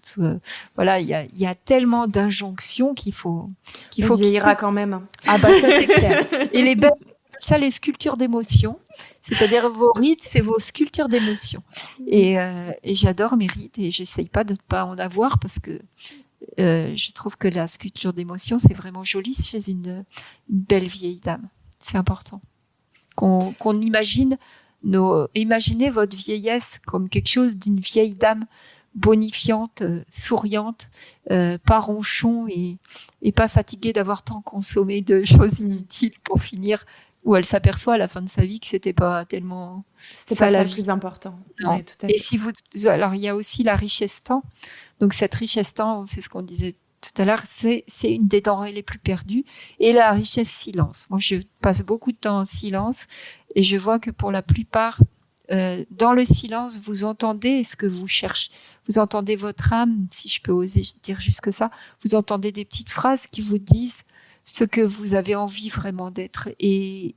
Speaker 1: voilà, il y a tellement d'injonctions qu'il faut
Speaker 2: vieillira quand même.
Speaker 1: Ah bah ça c'est clair. Et les belles, ça les sculptures d'émotions, c'est-à-dire vos rides, c'est vos sculptures d'émotions. Et j'adore mes rides et j'essaye pas de ne pas en avoir parce que je trouve que la sculpture d'émotions c'est vraiment joli chez une belle vieille dame. C'est important qu'on imagine imaginez votre vieillesse comme quelque chose d'une vieille dame bonifiante, souriante, pas ronchon et pas fatiguée d'avoir tant consommé de choses inutiles pour finir où elle s'aperçoit à la fin de sa vie que c'était pas tellement
Speaker 2: ça le plus important.
Speaker 1: Non.
Speaker 2: Ouais, tout à fait.
Speaker 1: Et alors il y a aussi la richesse temps. Donc cette richesse temps, c'est ce qu'on disait tout à l'heure, c'est une des denrées les plus perdues. Et la richesse silence. Moi, je passe beaucoup de temps en silence et je vois que pour la plupart, dans le silence, vous entendez ce que vous cherchez. Vous entendez votre âme, si je peux oser dire jusque ça. Vous entendez des petites phrases qui vous disent ce que vous avez envie vraiment d'être. Et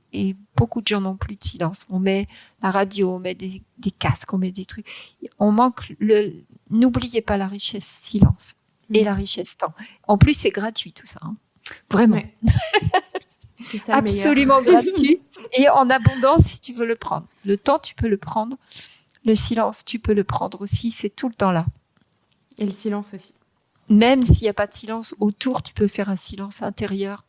Speaker 1: beaucoup de gens n'ont plus de silence. On met la radio, on met des casques, on met des trucs. On manque n'oubliez pas la richesse silence. Et la richesse temps. En plus, c'est gratuit tout ça. Hein. Vraiment. Ouais.
Speaker 2: C'est ça
Speaker 1: absolument gratuit. Et en abondance si tu veux le prendre. Le temps, tu peux le prendre. Le silence, tu peux le prendre aussi. C'est tout le temps là.
Speaker 2: Et le silence aussi.
Speaker 1: Même s'il n'y a pas de silence autour, tu peux faire un silence intérieur.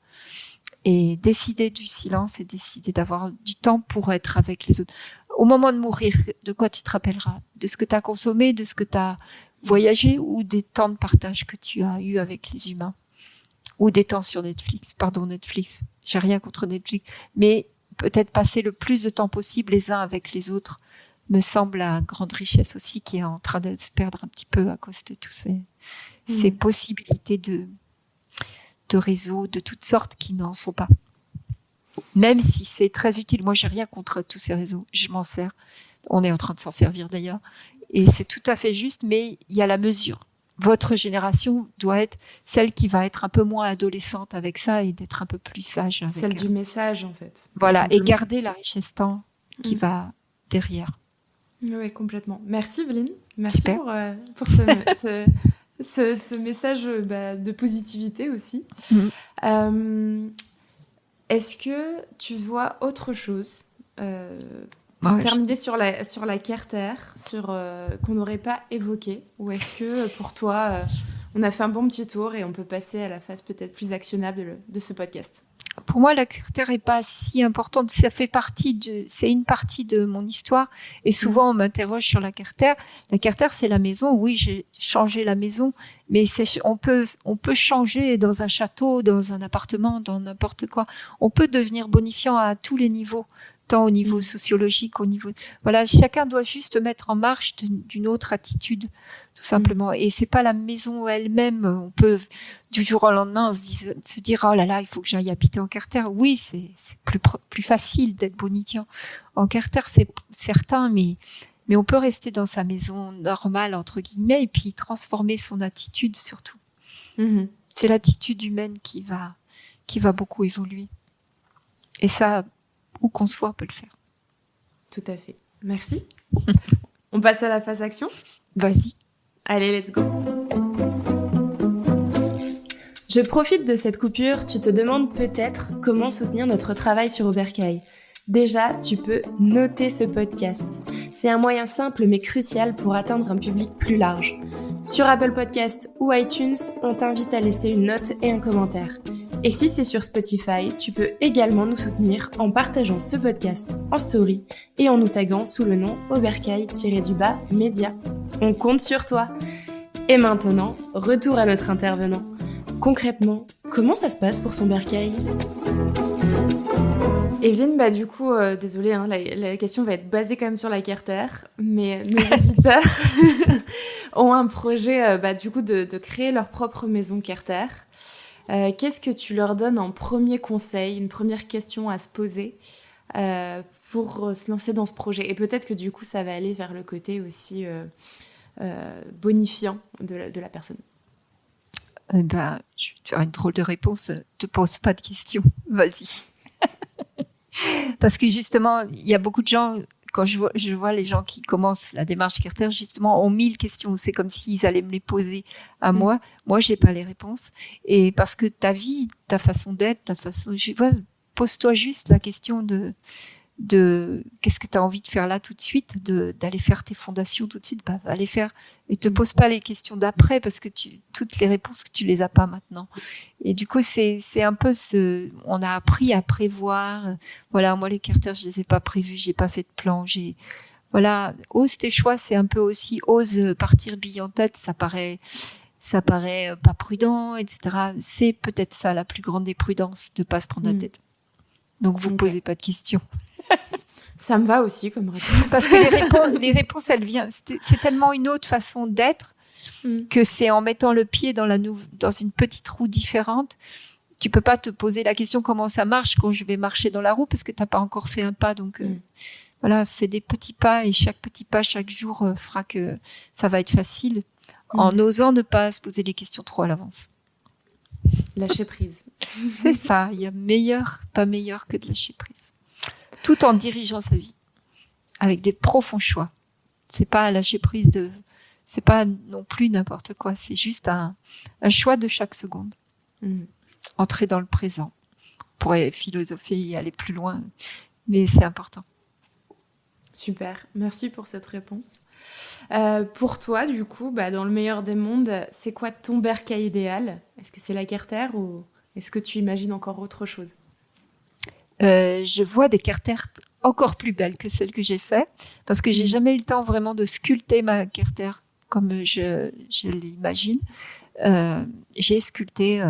Speaker 1: Et décider du silence et décider d'avoir du temps pour être avec les autres. Au moment de mourir, de quoi tu te rappelleras? De ce que tu as consommé, de ce que tu as voyagé ou des temps de partage que tu as eu avec les humains ou des temps sur Netflix. Pardon, Netflix. J'ai rien contre Netflix. Mais peut-être passer le plus de temps possible les uns avec les autres me semble la grande richesse aussi qui est en train de se perdre un petit peu à cause de tous ces possibilités de réseaux de toutes sortes qui n'en sont pas. Même si c'est très utile. Moi, j'ai rien contre tous ces réseaux. Je m'en sers. On est en train de s'en servir d'ailleurs. Et c'est tout à fait juste, mais il y a la mesure. Votre génération doit être celle qui va être un peu moins adolescente avec ça et d'être un peu plus sage. Avec
Speaker 2: celle du message, en fait.
Speaker 1: Voilà, et garder la richesse temps qui va derrière.
Speaker 2: Oui, complètement. Merci, Evelyne. Merci
Speaker 1: Super.
Speaker 2: pour ce message de positivité aussi. Est-ce que tu vois autre chose pour terminer sur la Carter, qu'on n'aurait pas évoqué, ou est-ce que pour toi, on a fait un bon petit tour et on peut passer à la phase peut-être plus actionnable de ce podcast?
Speaker 1: Pour moi, la Carter est pas si importante. Ça fait c'est une partie de mon histoire. Et souvent, on m'interroge sur la Carter. La Carter, c'est la maison. Oui, j'ai changé la maison, mais on peut changer dans un château, dans un appartement, dans n'importe quoi. On peut devenir bonifiant à tous les niveaux, tant au niveau sociologique, au niveau, voilà, chacun doit juste mettre en marche d'une autre attitude, tout simplement. Et c'est pas la maison elle-même. On peut du jour au lendemain se dire oh là là, il faut que j'aille habiter en Carter. Oui, c'est plus facile d'être bonifiant en Carter, c'est certain, mais on peut rester dans sa maison normale entre guillemets et puis transformer son attitude surtout. C'est l'attitude humaine qui va beaucoup évoluer. Et ça, où qu'on soit, on peut le faire.
Speaker 2: Tout à fait. Merci. On passe à la phase action ?
Speaker 1: Vas-y.
Speaker 2: Allez, let's go. Je profite de cette coupure, tu te demandes peut-être comment soutenir notre travail sur Overcaille. Déjà, tu peux noter ce podcast. C'est un moyen simple mais crucial pour atteindre un public plus large. Sur Apple Podcasts ou iTunes, on t'invite à laisser une note et un commentaire. Et si c'est sur Spotify, tu peux également nous soutenir en partageant ce podcast en story et en nous taguant sous le nom Overcaille-Média. On compte sur toi. Et maintenant, retour à notre intervenant. Concrètement, comment ça se passe pour son bercail ? Evelyne, du coup, désolée, hein, la question va être basée quand même sur la Carter, mais nos auditeurs ont un projet du coup de créer leur propre maison Carter. Qu'est-ce que tu leur donnes en premier conseil, une première question à se poser pour se lancer dans ce projet? Et peut-être que du coup, ça va aller vers le côté aussi bonifiant de la personne.
Speaker 1: Je vais te faire une drôle de réponse. Te pose pas de questions. Vas-y. Parce que justement, il y a beaucoup de gens, quand je vois les gens qui commencent la démarche Carter, justement, ont 1000 questions. C'est comme s'ils allaient me les poser à moi. Moi, j'ai pas les réponses. Et parce que ta vie, ta façon d'être, pose-toi juste la question de qu'est-ce que tu as envie de faire là tout de suite, d'aller faire tes fondations tout de suite, va les faire et te pose pas les questions d'après parce que toutes les réponses que tu les as pas maintenant. Et du coup c'est un peu on a appris à prévoir. Voilà, moi les Carter, je les ai pas prévus, j'ai pas fait de plan, voilà, ose tes choix, c'est un peu aussi ose partir bille en tête, ça paraît pas prudent, etc. C'est peut-être ça la plus grande des prudences, de pas se prendre la tête. Donc vous posez pas de questions.
Speaker 2: Ça me va aussi comme réponse.
Speaker 1: Parce que les réponses, elles viennent. C'est tellement une autre façon d'être que c'est en mettant le pied dans une petite roue différente. Tu peux pas te poser la question comment ça marche quand je vais marcher dans la roue parce que t'as pas encore fait un pas. Donc voilà, fais des petits pas et chaque petit pas chaque jour fera que ça va être facile en osant ne pas se poser les questions trop à l'avance.
Speaker 2: Lâcher prise.
Speaker 1: C'est ça. Il y a pas meilleur que de lâcher prise. Tout en dirigeant sa vie, avec des profonds choix. C'est pas un lâcher prise c'est pas non plus n'importe quoi. C'est juste un choix de chaque seconde. Entrer dans le présent. On pourrait philosopher et aller plus loin, mais c'est important.
Speaker 2: Super. Merci pour cette réponse. Pour toi, du coup, dans le meilleur des mondes, c'est quoi ton berka idéal? Est-ce que c'est la Carter ou est-ce que tu imagines encore autre chose?
Speaker 1: Je vois des Carter encore plus belles que celles que j'ai faites parce que j'ai jamais eu le temps vraiment de sculpter ma Carter comme je l'imagine. J'ai sculpté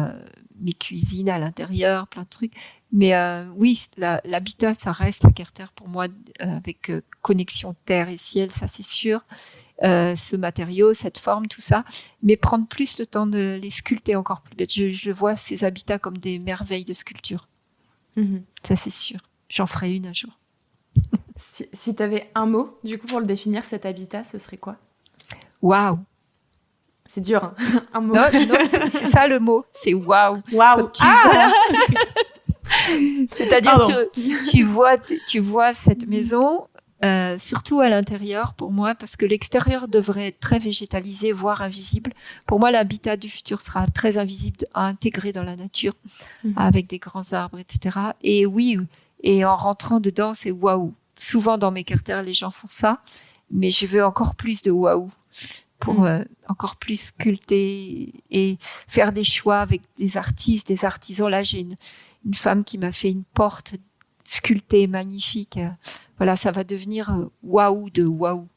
Speaker 1: mes cuisines à l'intérieur, plein de trucs. Mais oui, l'habitat, ça reste la Carter pour moi, avec connexion terre et ciel, ça c'est sûr. Ce matériau, cette forme, tout ça. Mais prendre plus le temps de les sculpter encore plus belles. Je vois ces habitats comme des merveilles de sculpture. Ça c'est sûr. J'en ferai une un jour.
Speaker 2: Si tu avais un mot, du coup, pour le définir, cet habitat, ce serait quoi?
Speaker 1: Waouh.
Speaker 2: C'est dur, hein. Un mot.
Speaker 1: Non, c'est ça le mot. C'est waouh.
Speaker 2: Waouh.
Speaker 1: Voilà. C'est-à-dire tu vois cette maison, surtout à l'intérieur pour moi, parce que l'extérieur devrait être très végétalisé, voire invisible. Pour moi, l'habitat du futur sera très invisible, intégré dans la nature, avec des grands arbres, etc. Et oui, et en rentrant dedans, c'est waouh. Souvent dans mes Carter, les gens font ça, mais je veux encore plus de waouh pour encore plus sculpter et faire des choix avec des artistes, des artisans. Là, j'ai une femme qui m'a fait une porte sculptée, magnifique. Voilà, ça va devenir waouh de waouh.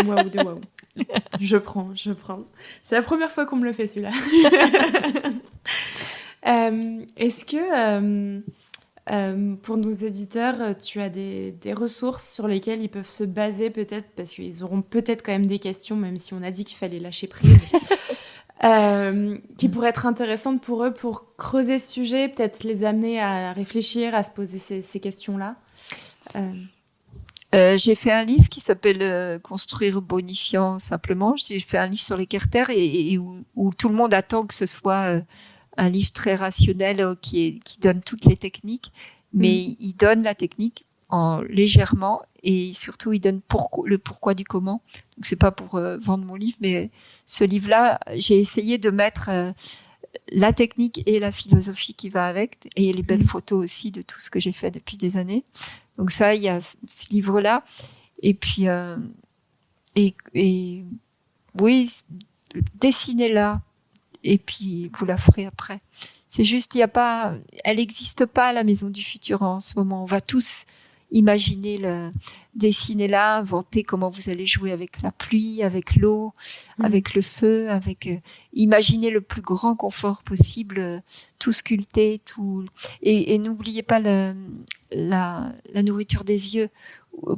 Speaker 2: Waouh de waouh. Je prends. C'est la première fois qu'on me le fait, celui-là. Est-ce que, pour nos éditeurs, tu as des ressources sur lesquelles ils peuvent se baser peut-être, parce qu'ils auront peut-être quand même des questions, même si on a dit qu'il fallait lâcher prise, qui pourraient être intéressantes pour eux, pour creuser ce sujet, peut-être les amener à réfléchir, à se poser ces questions-là.
Speaker 1: J'ai fait un livre qui s'appelle Construire bonifiant simplement. J'ai fait un livre sur les Carter et où tout le monde attend que ce soit un livre très rationnel qui donne toutes les techniques, mais il donne la technique légèrement et surtout il donne le pourquoi du comment. Donc c'est pas pour vendre mon livre, mais ce livre-là, j'ai essayé de mettre la technique et la philosophie qui va avec et les belles photos aussi de tout ce que j'ai fait depuis des années. Donc ça, il y a ce livre-là et puis oui, dessinez-la. Et puis vous la ferez après. C'est juste, elle n'existe pas la maison du futur en ce moment. On va tous imaginer dessiner là, inventer comment vous allez jouer avec la pluie, avec l'eau, avec le feu, imaginer le plus grand confort possible, tout sculpter, tout. Et n'oubliez pas la nourriture des yeux,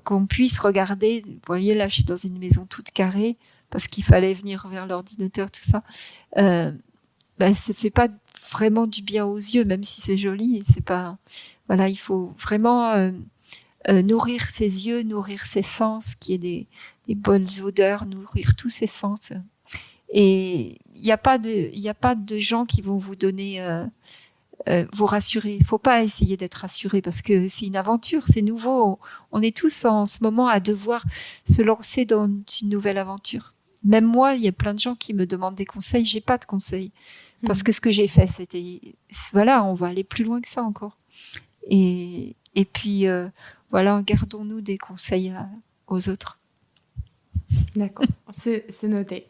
Speaker 1: qu'on puisse regarder. Vous voyez là, je suis dans une maison toute carrée parce qu'il fallait venir vers l'ordinateur, tout ça. Ça fait pas vraiment du bien aux yeux, même si c'est joli. C'est pas, voilà, il faut vraiment nourrir ses yeux, nourrir ses sens, qu'il y ait des bonnes odeurs, nourrir tous ses sens. Et il n'y a pas de gens qui vont vous donner, vous rassurer. Il faut pas essayer d'être rassuré parce que c'est une aventure, c'est nouveau. On est tous en ce moment à devoir se lancer dans une nouvelle aventure. Même moi, il y a plein de gens qui me demandent des conseils. J'ai pas de conseils parce que ce que j'ai fait, voilà, on va aller plus loin que ça encore. Et puis voilà, gardons-nous des conseils aux autres.
Speaker 2: D'accord, c'est noté.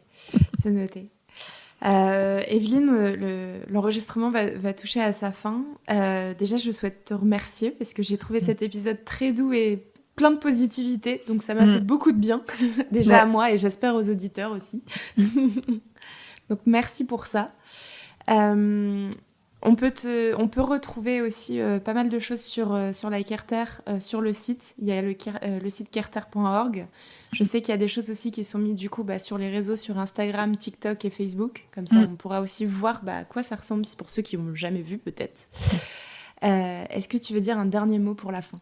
Speaker 2: C'est noté. Evelyne, l'enregistrement va toucher à sa fin. Déjà, je souhaite te remercier parce que j'ai trouvé cet épisode très doux et plein de positivité. Donc, ça m'a fait beaucoup de bien, déjà à moi et j'espère aux auditeurs aussi. Donc, merci pour ça. On peut retrouver aussi pas mal de choses sur la Kerter sur le site. Il y a le site kerter.org. Je sais qu'il y a des choses aussi qui sont mises du coup sur les réseaux, sur Instagram, TikTok et Facebook. Comme ça, on pourra aussi voir à quoi ça ressemble pour ceux qui n'ont jamais vu peut-être. Est-ce que tu veux dire un dernier mot pour la fin ?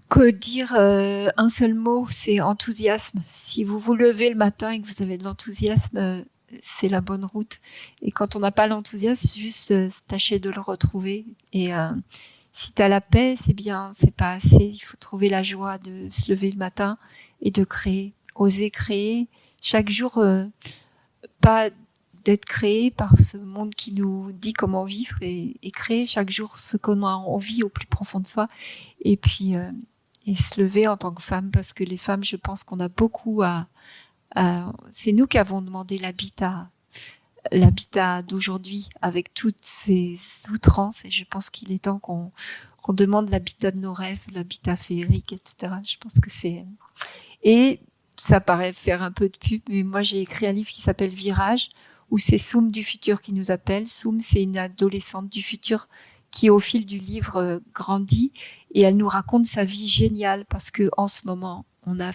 Speaker 1: Que dire un seul mot, c'est enthousiasme. Si vous vous levez le matin et que vous avez de l'enthousiasme, c'est la bonne route. Et quand on n'a pas l'enthousiasme, juste tâcher de le retrouver. Et si tu as la paix, c'est bien, c'est pas assez. Il faut trouver la joie de se lever le matin et de créer. Oser créer chaque jour, pas d'être créé par ce monde qui nous dit comment vivre et créer chaque jour ce qu'on a envie au plus profond de soi. Et puis, et se lever en tant que femme, parce que les femmes, je pense qu'on a beaucoup c'est nous qui avons demandé l'habitat d'aujourd'hui avec toutes ces outrances, et je pense qu'il est temps qu'on demande l'habitat de nos rêves, l'habitat féerique, etc. Je pense que et ça paraît faire un peu de pub, mais moi j'ai écrit un livre qui s'appelle Virage, où c'est Soum du futur qui nous appelle. Soum, c'est une adolescente du futur qui, au fil du livre, grandit, et elle nous raconte sa vie géniale, parce que en ce moment, on a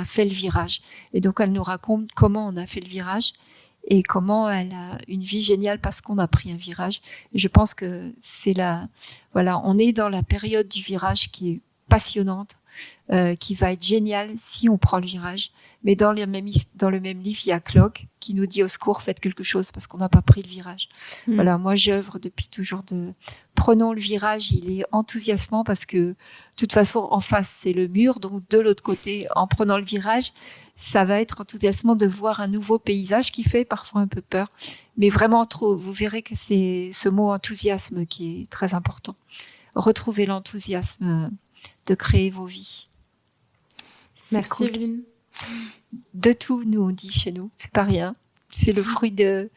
Speaker 1: fait le virage. Et donc, elle nous raconte comment on a fait le virage et comment elle a une vie géniale parce qu'on a pris un virage. Et je pense que voilà, on est dans la période du virage qui est passionnante, qui va être géniale si on prend le virage. Mais dans le même livre, il y a Clock qui nous dit au secours, faites quelque chose parce qu'on n'a pas pris le virage. Voilà, moi j'œuvre depuis toujours prenons le virage. Il est enthousiasmant parce que de toute façon en face c'est le mur, donc de l'autre côté, en prenant le virage, ça va être enthousiasmant de voir un nouveau paysage qui fait parfois un peu peur, mais vraiment vous verrez que c'est ce mot enthousiasme qui est très important. Retrouvez l'enthousiasme de créer vos vies.
Speaker 2: Merci cool. Evelyne.
Speaker 1: De tout, nous on dit chez nous, c'est pas rien. C'est le fruit de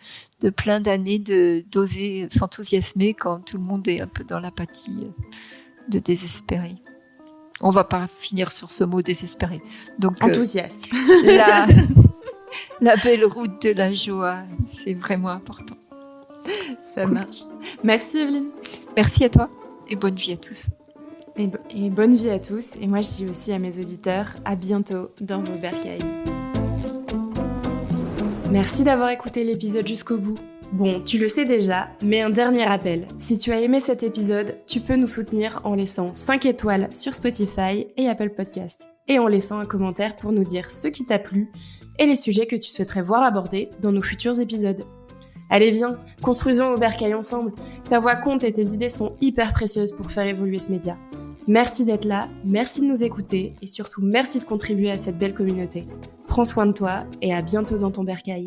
Speaker 1: plein d'années d'oser s'enthousiasmer quand tout le monde est un peu dans l'apathie, de désespérer. On va pas finir sur ce mot désespéré. Donc
Speaker 2: enthousiaste.
Speaker 1: La belle route de la joie, c'est vraiment important.
Speaker 2: Ça marche. Merci Evelyne.
Speaker 1: Merci à toi et bonne vie à tous.
Speaker 2: Et bonne vie à tous. Et moi, je dis aussi à mes auditeurs, à bientôt dans vos bercailles. Merci d'avoir écouté l'épisode jusqu'au bout. Bon, tu le sais déjà, mais un dernier rappel. Si tu as aimé cet épisode, tu peux nous soutenir en laissant 5 étoiles sur Spotify et Apple Podcast. Et en laissant un commentaire pour nous dire ce qui t'a plu et les sujets que tu souhaiterais voir abordés dans nos futurs épisodes. Allez viens, construisons vos bercailles ensemble. Ta voix compte et tes idées sont hyper précieuses pour faire évoluer ce média. Merci d'être là, merci de nous écouter et surtout merci de contribuer à cette belle communauté. Prends soin de toi et à bientôt dans ton bercail.